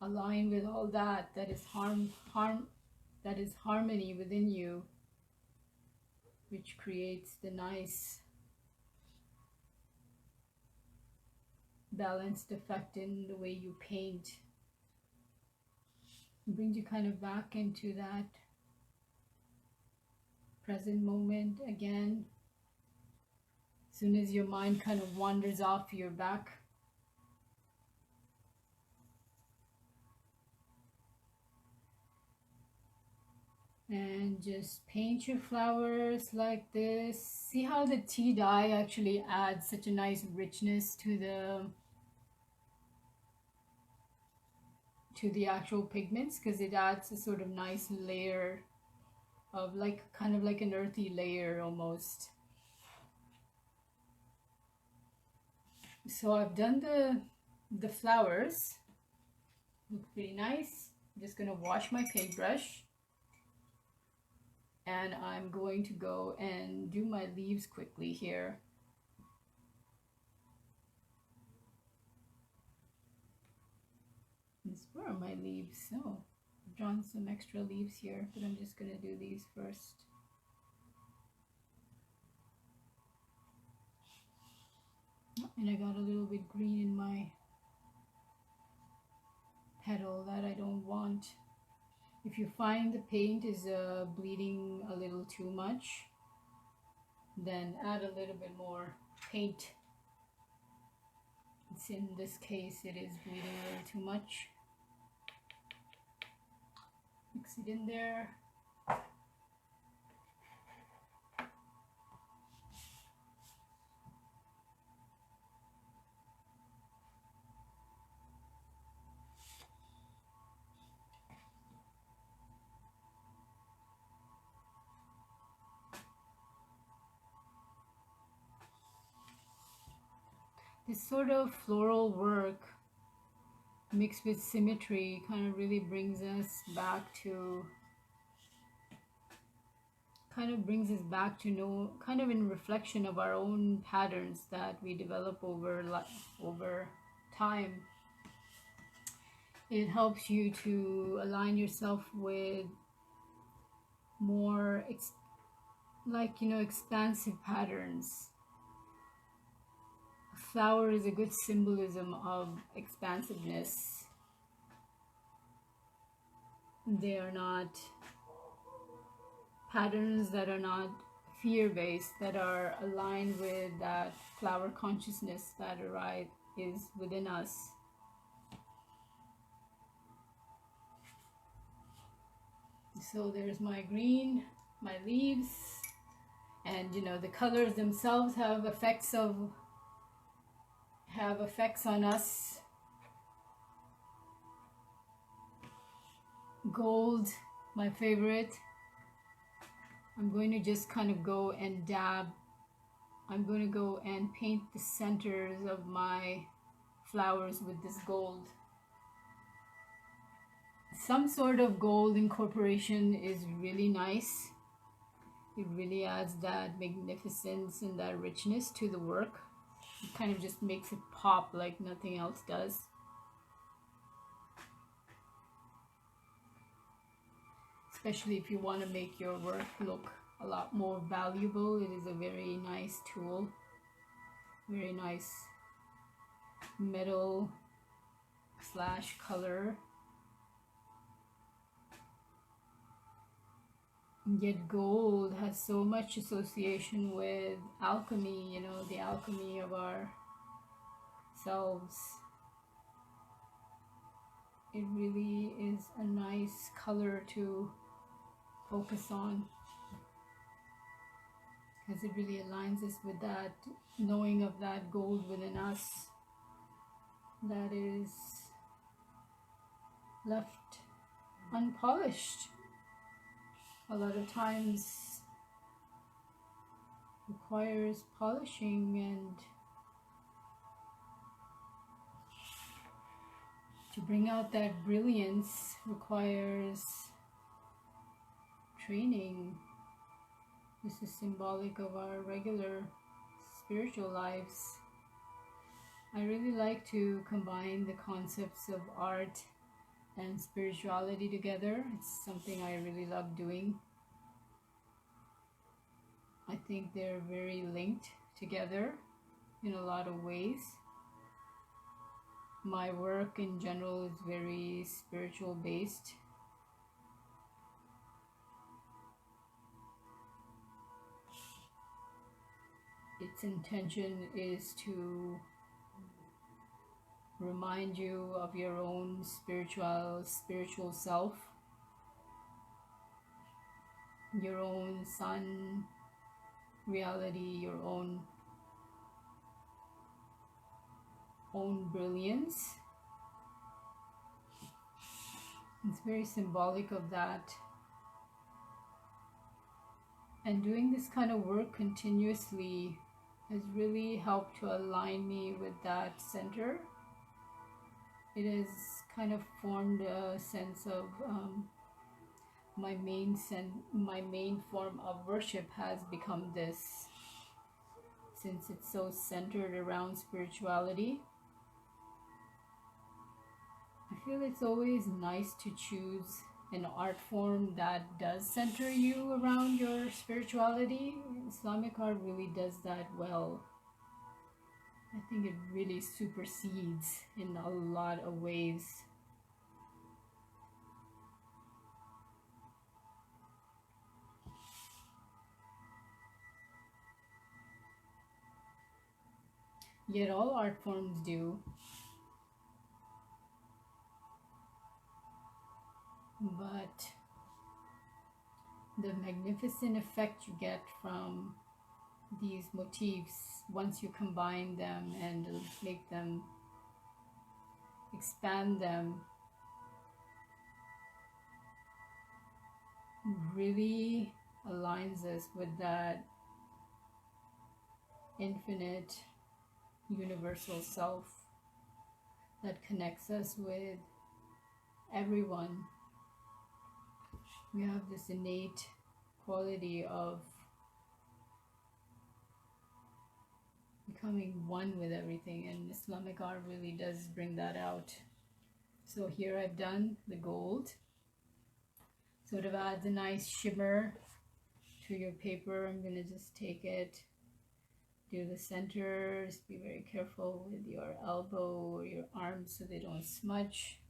align with all that is that is harmony within you, which creates the nice balanced effect in the way you paint. It brings you kind of back into that present moment again. As soon as your mind kind of wanders off, you're back. And just paint your flowers like this. See how the tea dye actually adds such a nice richness to the actual pigments, because it adds a sort of nice layer of kind of like an earthy layer almost. So I've done the flowers. Look pretty nice. I'm just gonna wash my paintbrush, and I'm going to go and do my leaves quickly here. Where are my leaves? Oh, I've drawn some extra leaves here, but I'm just gonna do these first. And I got a little bit green in my petal that I don't want. If you find the paint is bleeding a little too much, then add a little bit more paint. In this case, it is bleeding a little too much. Mix it in there. This sort of floral work mixed with symmetry kind of really brings us back to know, kind of in reflection of our own patterns that we develop over time. It helps you to align yourself with more expansive patterns. A flower is a good symbolism of expansiveness. They are not patterns that are not fear-based, that are aligned with that flower consciousness that is within us. So there's my green, my leaves, and the colors themselves have effects on us. Gold, my favorite. I'm going to just kind of go and dab. I'm going to go and paint the centers of my flowers with this gold. Some sort of gold incorporation is really nice. It really adds that magnificence and that richness to the work. It kind of just makes it pop like nothing else does. especially if you want to make your work look a lot more valuable. It is a very nice tool, very nice metal slash color. Yet gold has so much association with alchemy, you know, the alchemy of our selves. It really is a nice color to focus on, because it really aligns us with that knowing of that gold within us that is left unpolished. A lot of times requires polishing, and to bring out that brilliance requires training. This is symbolic of our regular spiritual lives. I really like to combine the concepts of art and spirituality together. It's something I really love doing. I think they're very linked together in a lot of ways. My work in general is very spiritual based. Its intention is to remind you of your own spiritual self, your own sun reality, your own brilliance. It's very symbolic of that. And doing this kind of work continuously has really helped to align me with that center. It has kind of formed a sense of my main form of worship has become this, since it's so centered around spirituality. I feel it's always nice to choose an art form that does center you around your spirituality. Islamic art really does that well. I think it really supersedes in a lot of ways. Yet all art forms do. But the magnificent effect you get from these motifs, once you combine them and make them, expand them, really aligns us with that infinite universal self that connects us with everyone. We have this innate quality of becoming one with everything, and Islamic art really does bring that out. So here I've done the gold, sort of adds a nice shimmer to your paper. I'm going to just take it, do the centers, be very careful with your elbow or your arms so they don't smudge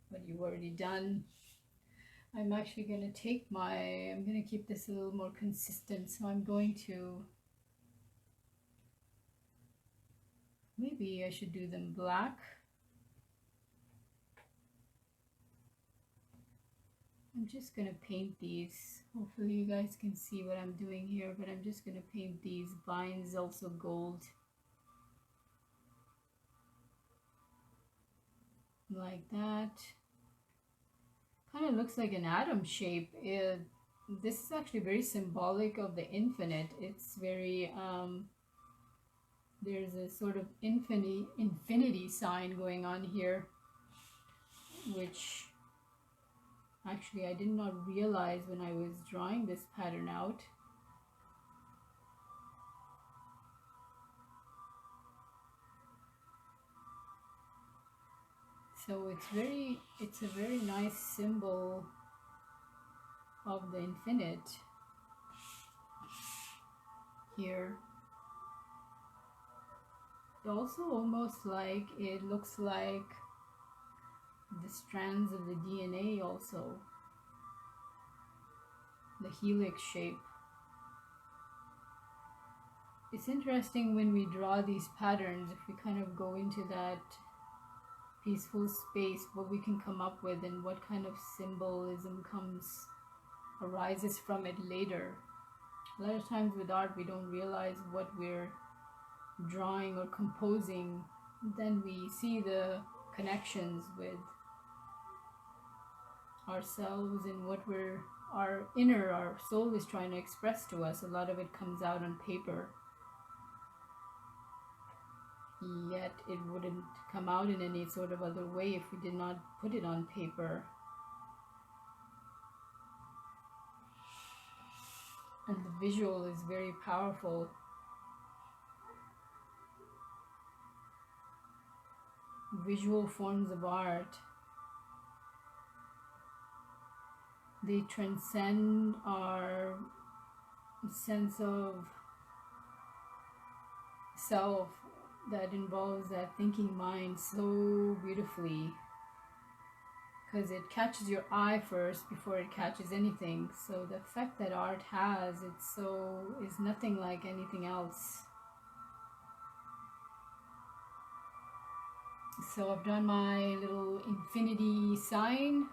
what you've already done. I'm actually going to take I'm going to keep this a little more consistent, so I'm going to, maybe I should do them black. I'm just going to paint these. Hopefully you guys can see what I'm doing here, but I'm just going to paint these vines also gold. Like that. Kind of looks like an atom shape. This is actually very symbolic of the infinite. It's very, there's a sort of infinity sign going on here, which actually I did not realize when I was drawing this pattern out. So it's a very nice symbol of the infinite here. Also almost like it looks like the strands of the DNA also, the helix shape. It's interesting when we draw these patterns, if we kind of go into that peaceful space, what we can come up with and what kind of symbolism arises from it later. A lot of times with art we don't realize what we're drawing or composing, then we see the connections with ourselves and what our soul is trying to express to us. A lot of it comes out on paper, yet it wouldn't come out in any sort of other way if we did not put it on paper. And the visual is very powerful. Visual forms of art, they transcend our sense of self that involves that thinking mind so beautifully, because it catches your eye first before it catches anything. So the effect that art has, is nothing like anything else. So I've done my little infinity sign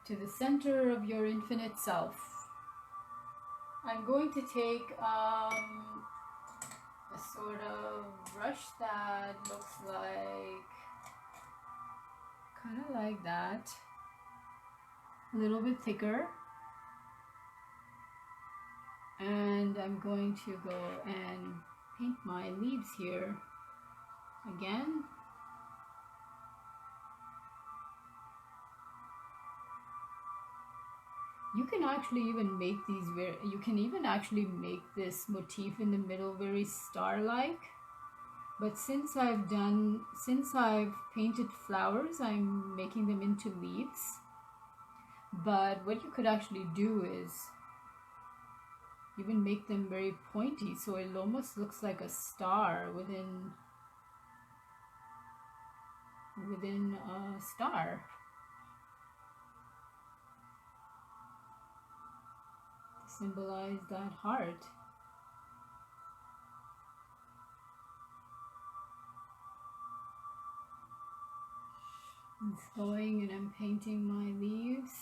to the center of your infinite self. I'm going to take a sort of brush that looks like, kind of like that, a little bit thicker, and I'm going to go and paint my leaves here again. You can actually even make make this motif in the middle very star-like. But since I've painted flowers, I'm making them into leaves. But what you could actually do is even make them very pointy, so it almost looks like a star within a star. To symbolize that heart. It's going, and I'm painting my leaves.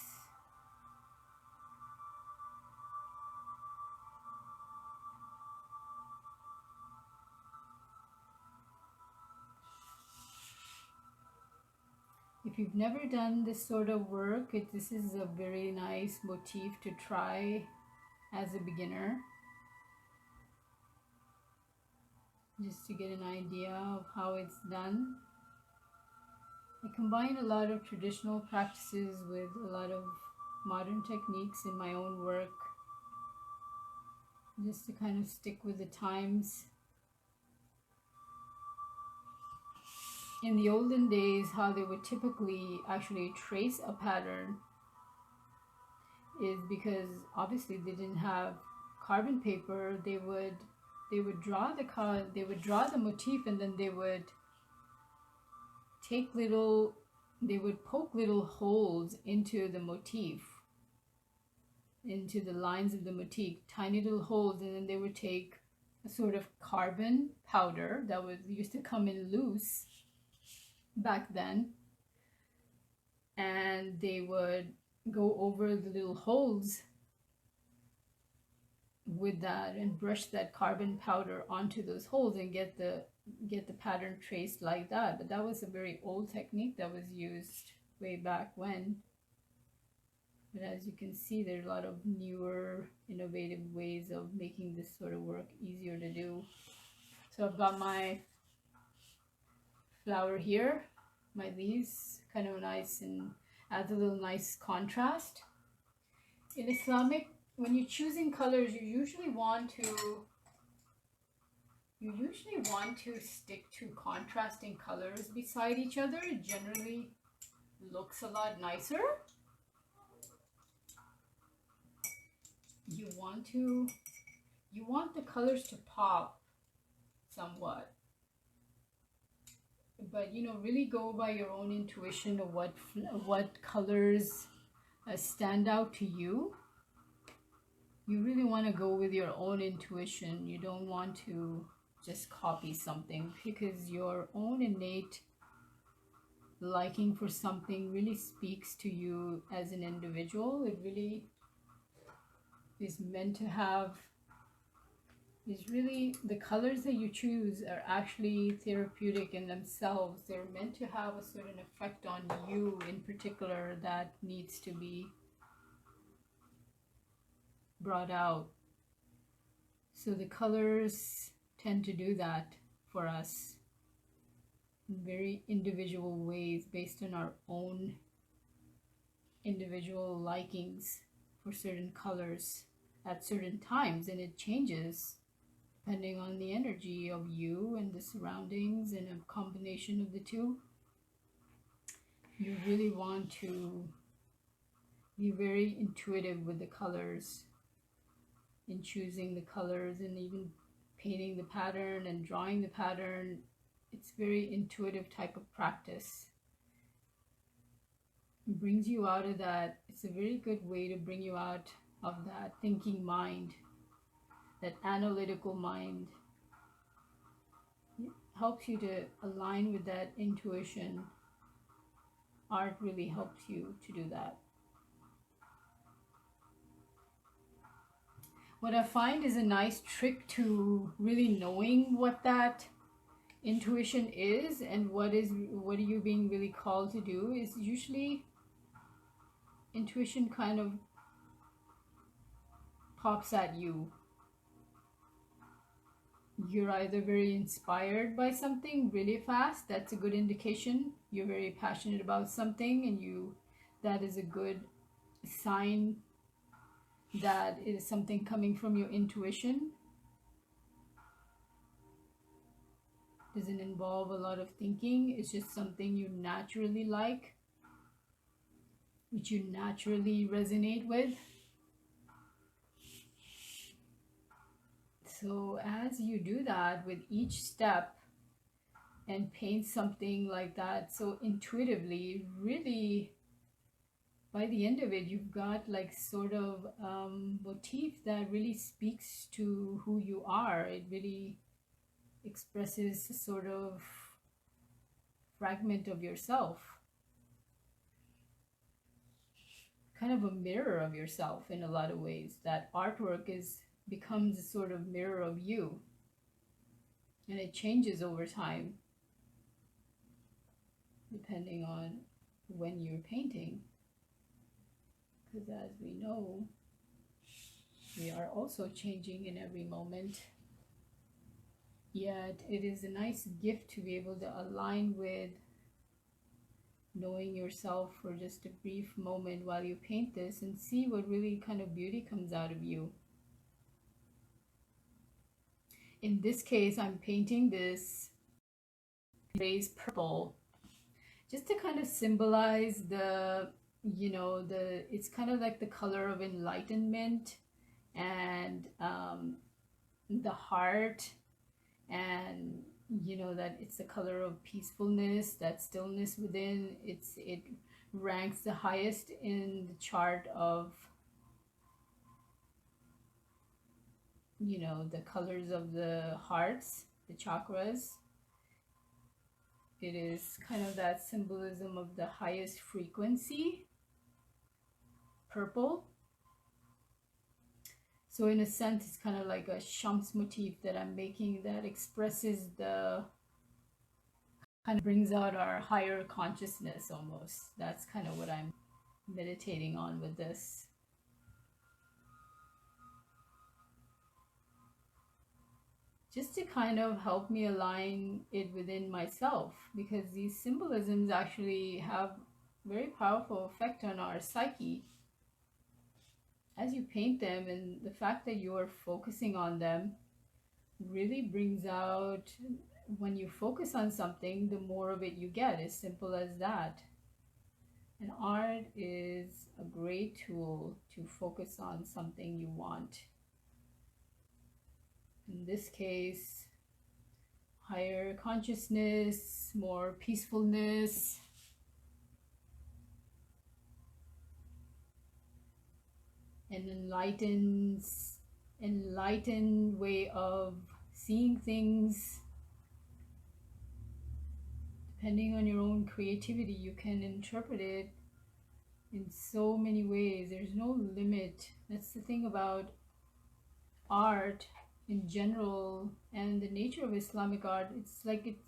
If you've never done this sort of work, this is a very nice motif to try as a beginner, just to get an idea of how it's done. I combine a lot of traditional practices with a lot of modern techniques in my own work, just to kind of stick with the times. In the olden days, how they would typically actually trace a pattern is because obviously they didn't have carbon paper. They would draw the motif, and then they would poke little holes into the motif, into the lines of the motif, tiny little holes, and then they would take a sort of carbon powder that used to come in loose back then, and they would go over the little holes with that and brush that carbon powder onto those holes and get the pattern traced like that. But that was a very old technique that was used way back when. But as you can see, there's a lot of newer, innovative ways of making this sort of work easier to do. So I've got my flower here, my leaves, kind of nice, and adds a little nice contrast. In Islamic, when you're choosing colors, you usually want to stick to contrasting colors beside each other. It generally looks a lot nicer. you want to, you want the colors to pop somewhat, but really go by your own intuition of what colors stand out to you. You really want to go with your own intuition. You don't want to just copy something, because your own innate liking for something really speaks to you as an individual. It really is meant to have, is really, the colors that you choose are actually therapeutic in themselves. They're meant to have a certain effect on you in particular that needs to be brought out. So the colors tend to do that for us in very individual ways, based on our own individual likings for certain colors at certain times, and it changes depending on the energy of you and the surroundings, and a combination of the two. You really want to be very intuitive with the colors, in choosing the colors, and even painting the pattern and drawing the pattern. It's very intuitive type of practice. It brings you out of that. It's a very good way to bring you out of that thinking mind, that analytical mind. It helps you to align with that intuition. Art really helps you to do that. What I find is a nice trick to really knowing what that intuition is and what are you being really called to do, is usually intuition kind of pops at you. You're either very inspired by something really fast, that's a good indication you're very passionate about something, and that is a good sign that it is something coming from your intuition. Doesn't involve a lot of thinking. It's just something you naturally like, which you naturally resonate with. So as you do that with each step and paint something like that so intuitively, really by the end of it, you've got like sort of motif that really speaks to who you are. It really expresses a sort of fragment of yourself, kind of a mirror of yourself in a lot of ways. That artwork becomes a sort of mirror of you, and it changes over time depending on when you're painting, because as we know, we are also changing in every moment. Yet it is a nice gift to be able to align with knowing yourself for just a brief moment while you paint this, and see what really kind of beauty comes out of you. In this case, I'm painting this raised purple just to kind of symbolize it's kind of like the color of enlightenment and the heart, and that it's the color of peacefulness, that stillness within. It ranks the highest in the chart of the colors of the hearts, the chakras. It is kind of that symbolism of the highest frequency, purple. So in a sense, it's kind of like a Shams motif that I'm making that expresses kind of brings out our higher consciousness almost. That's kind of what I'm meditating on with this. Just to kind of help me align it within myself, because these symbolisms actually have very powerful effect on our psyche as you paint them, and the fact that you are focusing on them really brings out, when you focus on something, the more of it you get. As simple as that. And art is a great tool to focus on something you want. In this case, higher consciousness, more peacefulness, an enlightened way of seeing things. Depending on your own creativity, you can interpret it in so many ways. There's no limit. That's the thing about art in general and the nature of Islamic art. It's like it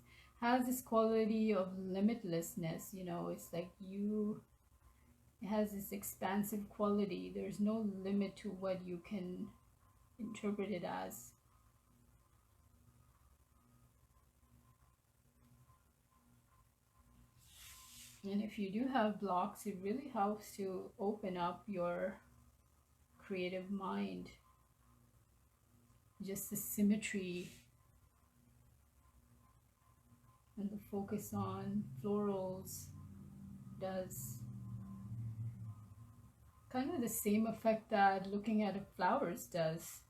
has this quality of limitlessness, you know. It's like it has this expansive quality. There's no limit to what you can interpret it as. And if you do have blocks, it really helps to open up your creative mind. Just the symmetry and the focus on florals does kind of the same effect that looking at flowers does.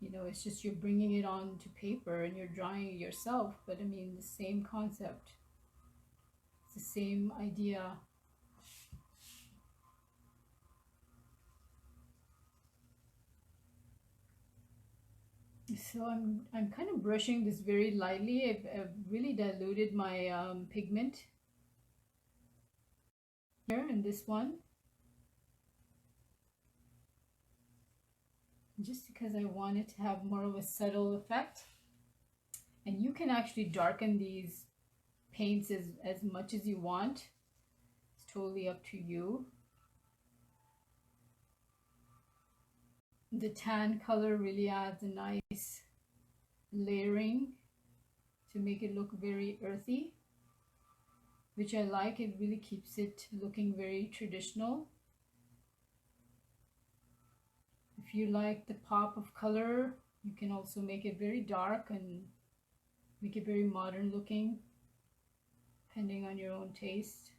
You know, it's just you're bringing it onto paper and you're drawing it yourself, but I mean, the same concept. It's the same idea. So I'm kind of brushing this very lightly. I've really diluted my pigment here in this one, just because I want it to have more of a subtle effect. And you can actually darken these paints as much as you want. It's totally up to you. The tan color really adds a nice layering to make it look very earthy, which I like. It really keeps it looking very traditional. If you like the pop of color, you can also make it very dark and make it very modern looking, depending on your own taste.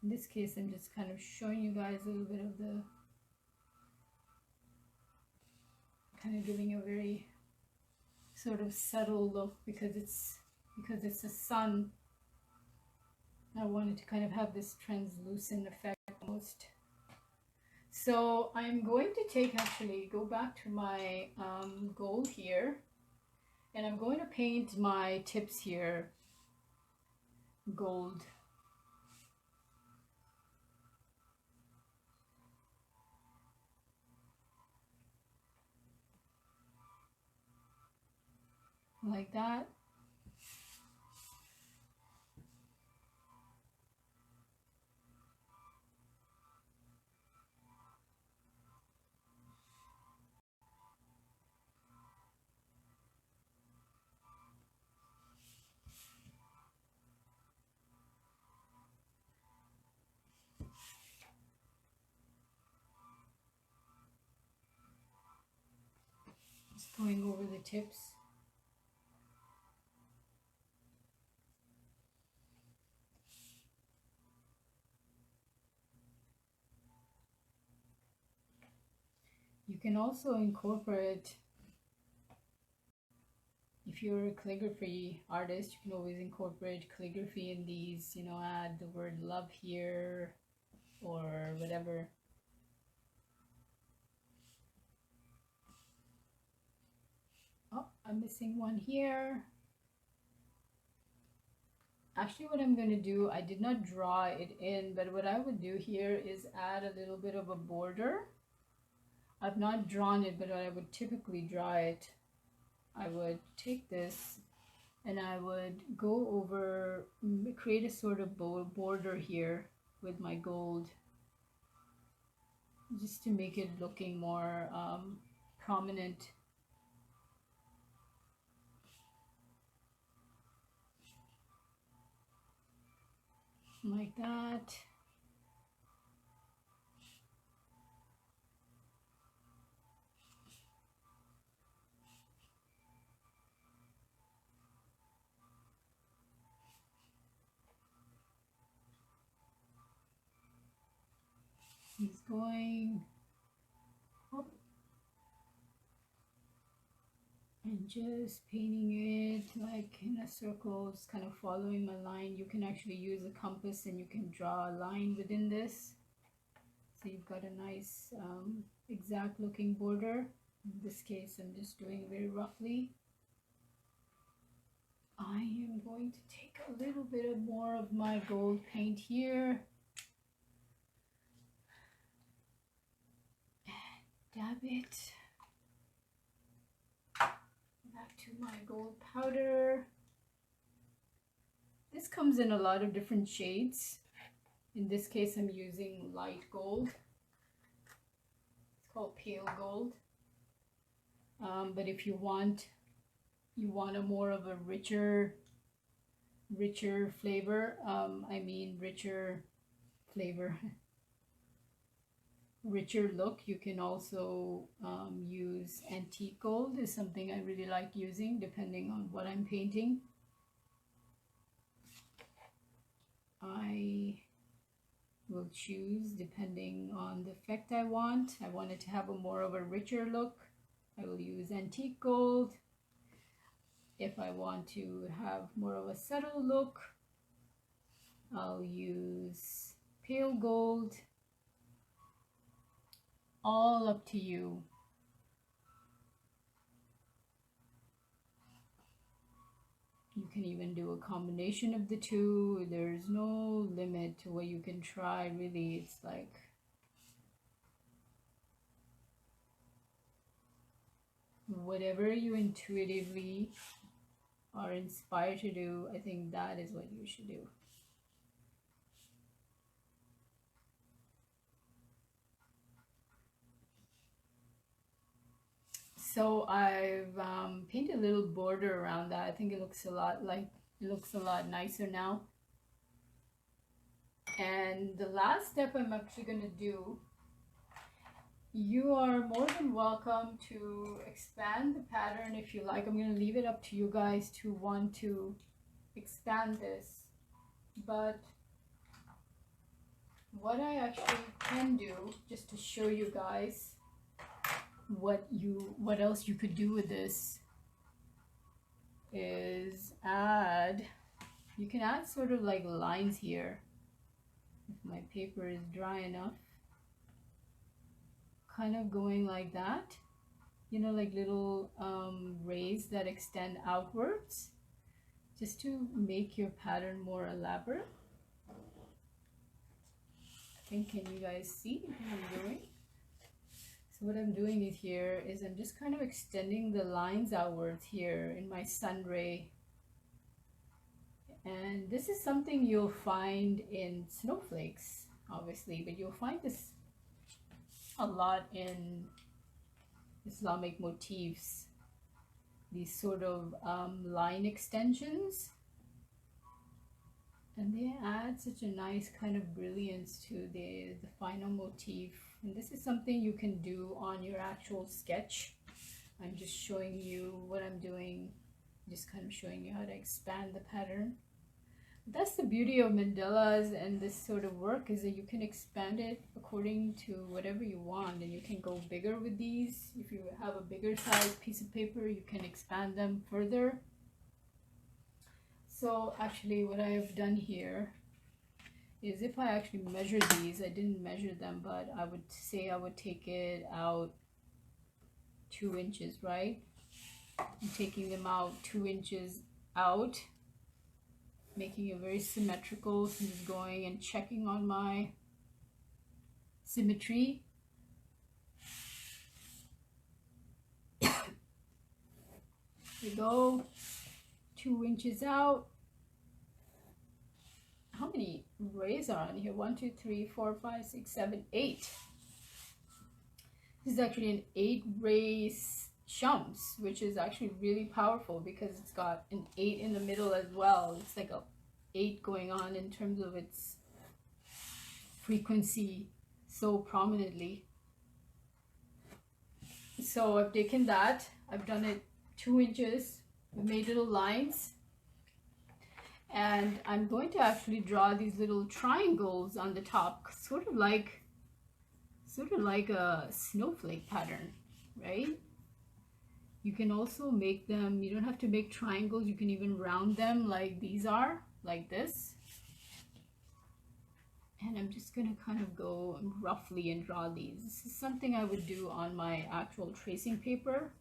In this case, I'm just kind of showing you guys a little bit of the kind of giving a very sort of subtle look because it's the sun. I wanted to kind of have this translucent effect almost. So I'm going to go back to my gold here, and I'm going to paint my tips here gold. Like that. Just going over the tips. You can also incorporate, if you're a calligraphy artist, you can always incorporate calligraphy in these, you know, add the word love here or whatever. Oh, I'm missing one here. Actually, what I'm going to do, I did not draw it in, but what I would do here is add a little bit of a border. I've not drawn it, but I would typically draw it. I would take this and I would go over, create a sort of border here with my gold, just to make it looking more prominent. Like that. going up and just painting it like in a circle, just kind of following my line. You can actually use a compass and you can draw a line within this, so you've got a nice exact looking border. In this case, I'm just doing it very roughly. I am going to take a little bit more of my gold paint here and dab it back to my gold powder. This comes in a lot of different shades. In this case, I'm using light gold. It's called pale gold. But if you want a more of a richer flavor, richer look, you can also use antique gold. Is something I really like using depending on what I'm painting. I will choose depending on the effect I want. I want it to have a more of a richer look, I will use antique gold. If I want to have more of a subtle look, I'll use pale gold. All up to you. You can even do a combination of the two. There's no limit to what you can try, really. It's like whatever you intuitively are inspired to do, I think that is what you should do. So I've painted a little border around that. I think it looks a lot nicer now. And the last step I'm actually going to do, you are more than welcome to expand the pattern if you like. I'm going to leave it up to you guys to want to expand this. But what I actually can do, just to show you guys what else you could do with this, is you can add sort of like lines here. If my paper is dry enough, kind of going like that, you know, like little rays that extend outwards, just to make your pattern more elaborate. I think, can you guys see what I'm doing? So what I'm doing is I'm just kind of extending the lines outwards here in my sun ray. And this is something you'll find in snowflakes, obviously, but you'll find this a lot in Islamic motifs, these sort of line extensions. And they add such a nice kind of brilliance to the final motif. And this is something you can do on your actual sketch. I'm just showing you what I'm doing, just kind of showing you how to expand the pattern. That's the beauty of mandalas and this sort of work, is that you can expand it according to whatever you want, and you can go bigger with these. If you have a bigger size piece of paper, you can expand them further. So actually what I have done here is, if I actually measure these, I didn't measure them, but I would say I would take it out 2 inches, right? I'm taking them out 2 inches out, making it very symmetrical. So I'm just going and checking on my symmetry. There we go, 2 inches out. How many rays are on here? 1, 2, 3, 4, 5, 6, 7, 8. This is actually an 8-ray shams, which is actually really powerful because it's got an 8 in the middle as well. It's like a 8 going on in terms of its frequency so prominently. So I've taken that, I've done it 2 inches, I've made little lines, and I'm going to actually draw these little triangles on the top, sort of like sort of like a snowflake pattern, right? You can also make them, you don't have to make triangles, you can even round them like these are, like this. And I'm just gonna kind of go roughly and draw these. This is something I would do on my actual tracing paper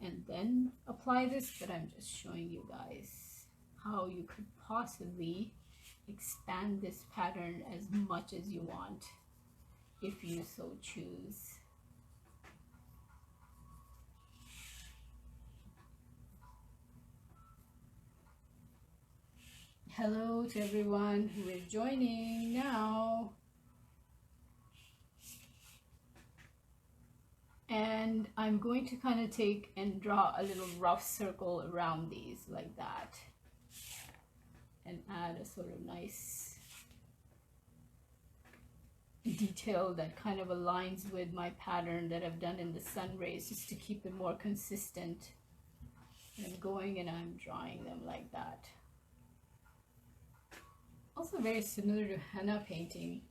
and then apply this, but I'm just showing you guys how you could possibly expand this pattern as much as you want if you so choose. Hello to everyone who is joining now. And I'm going to kind of take and draw a little rough circle around these like that. And add a sort of nice detail that kind of aligns with my pattern that I've done in the sun rays, just to keep it more consistent. And I'm going and I'm drawing them like that. Also very similar to henna painting.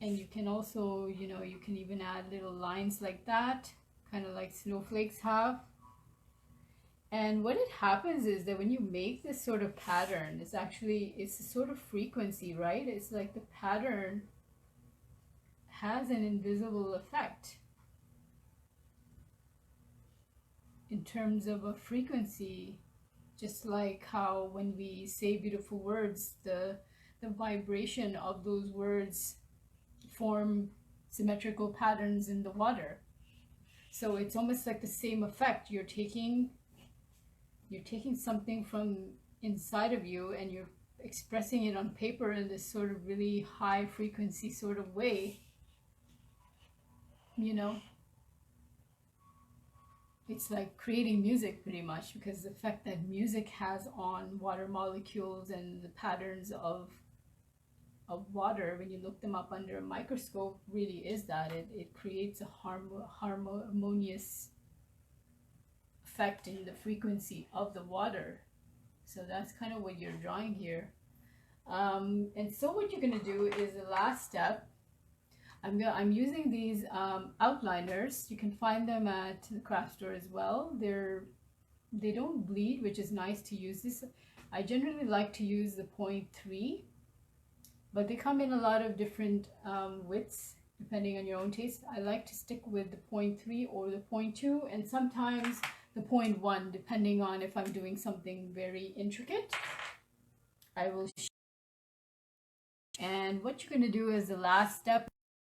And you can also, you know, you can even add little lines like that, kind of like snowflakes have. And what it happens is that when you make this sort of pattern, it's a sort of frequency, right? It's like the pattern has an invisible effect in terms of a frequency, just like how when we say beautiful words, the vibration of those words form symmetrical patterns in the water. So it's almost like the same effect. You're taking something from inside of you and you're expressing it on paper in this sort of really high frequency sort of way, you know. It's like creating music pretty much, because the effect that music has on water molecules and the patterns of water, when you look them up under a microscope, really is that it creates a harmonious effect in the frequency of the water. So that's kind of what you're drawing here. And so what you're going to do is the last step. I'm using these outliners. You can find them at the craft store as well. They don't bleed, which is nice to use this. I generally like to use the 0.3, but they come in a lot of different widths depending on your own taste. I like to stick with the 0.3 or the 0.2, and sometimes the 0.1, depending on if I'm doing something very intricate. I will. And what you're going to do as the last step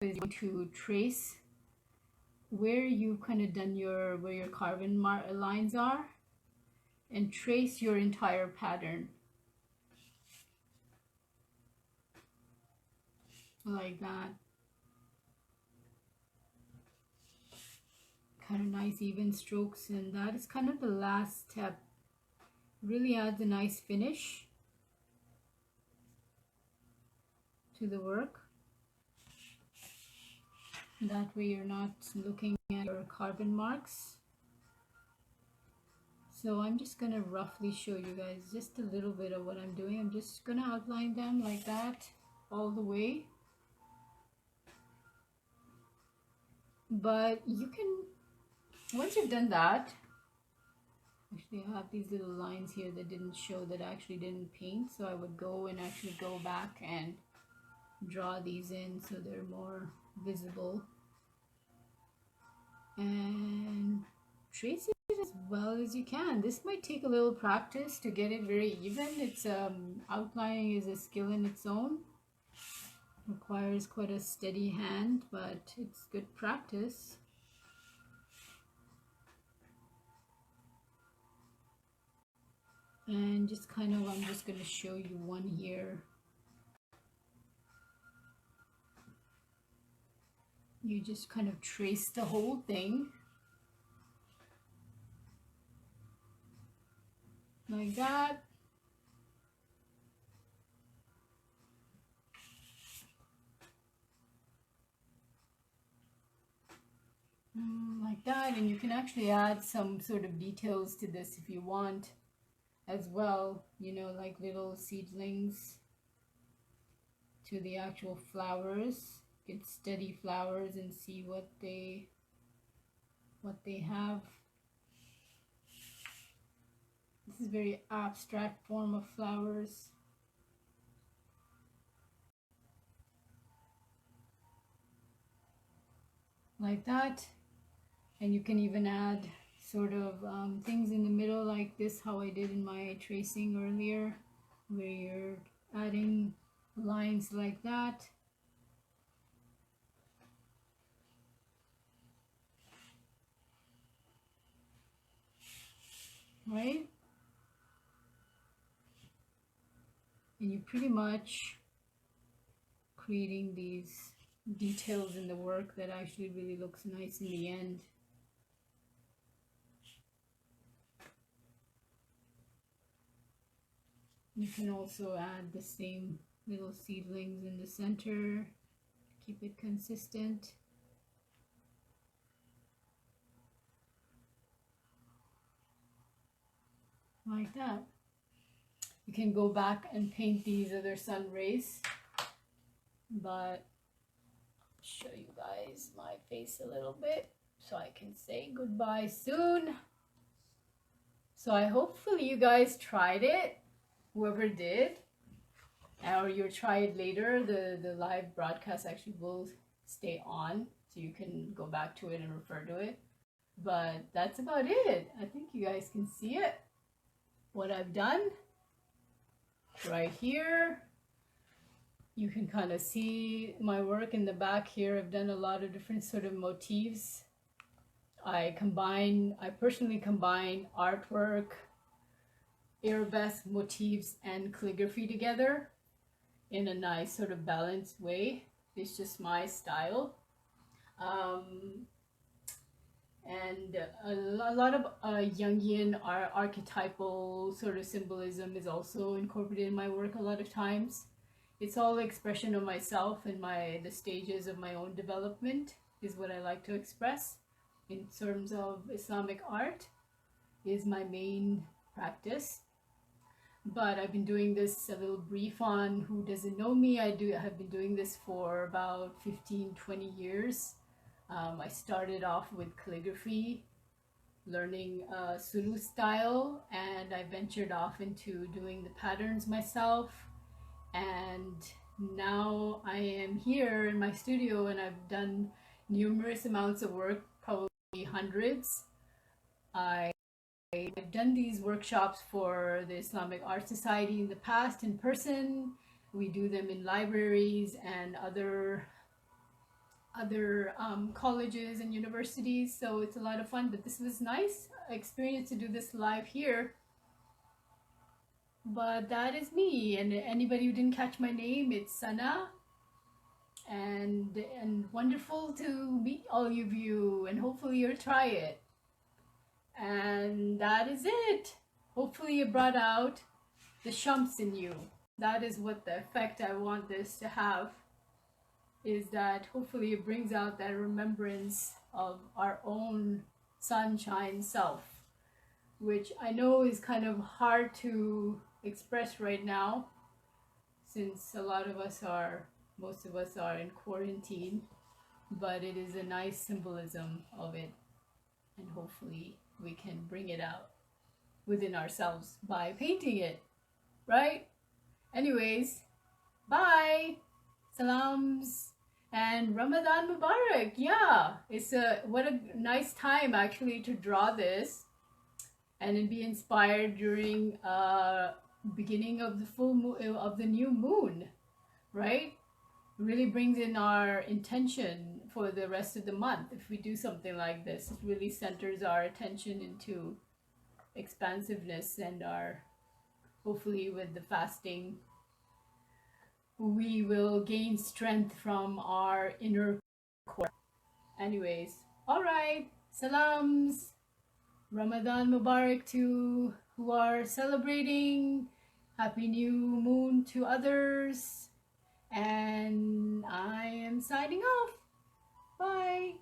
is to trace where you kind of done where your carbon lines are, and trace your entire pattern like that. Kind of nice even strokes, and that is kind of the last step. Really adds a nice finish to the work. That way you're not looking at your carbon marks. So I'm just going to roughly show you guys just a little bit of what I'm doing. I'm just going to outline them like that all the way. But you can, once you've done that, actually I have these little lines here that didn't show, that I actually didn't paint. So I would go and actually go back and draw these in so they're more visible, and trace it as well as you can. This might take a little practice to get it very even. It's outlining is a skill in its own, requires quite a steady hand, but it's good practice. And just kind of, I'm just going to show you one here. You just kind of trace the whole thing like that. Like that, and you can actually add some sort of details to this if you want as well, you know, like little seedlings to the actual flowers. Get steady flowers and see what they have. This is a very abstract form of flowers. Like that. And you can even add sort of things in the middle like this, how I did in my tracing earlier, where you're adding lines like that. Right? And you're pretty much creating these details in the work that actually really looks nice in the end. You can also add the same little seedlings in the center, keep it consistent. Like that. You can go back and paint these other sun rays, but I'll show you guys my face a little bit so I can say goodbye soon. So I hopefully you guys tried it, whoever did, or you'll try it later. The live broadcast actually will stay on, so you can go back to it and refer to it. But that's about it. I think you guys can see it, what I've done right here. You can kind of see my work in the back here. I've done a lot of different sort of motifs. I personally combine artwork, arabesque motifs, and calligraphy together in a nice sort of balanced way. It's just my style. And a lot of Jungian archetypal sort of symbolism is also incorporated in my work a lot of times. It's all expression of myself and the stages of my own development is what I like to express. In terms of Islamic art is my main practice. But I've been doing this, a little brief on who doesn't know me. I have been doing this for about 15-20 years. I started off with calligraphy, learning Sulu style, and I ventured off into doing the patterns myself. And now I am here in my studio and I've done numerous amounts of work, probably hundreds. I've done these workshops for the Islamic Art Society in the past in person. We do them in libraries and other colleges and universities, so it's a lot of fun. But this was nice experience to do this live here. But that is me, and anybody who didn't catch my name, it's Sana, and wonderful to meet all of you, and hopefully you'll try it. And that is it. Hopefully it brought out the Shams in you. That is what the effect I want this to have, is that hopefully it brings out that remembrance of our own sunshine self, which I know is kind of hard to express right now, since most of us are in quarantine, but it is a nice symbolism of it, and hopefully we can bring it out within ourselves by painting it, right? Anyways, bye, salams, and Ramadan Mubarak. Yeah, what a nice time actually to draw this and be inspired during beginning of the full moon, of the new moon, right? It really brings in our intention for the rest of the month. If we do something like this, it really centers our attention into expansiveness, and hopefully with the fasting we will gain strength from our inner core. Anyways, all right, salams, Ramadan Mubarak to who are celebrating, happy new moon to others, and I am signing off. Bye.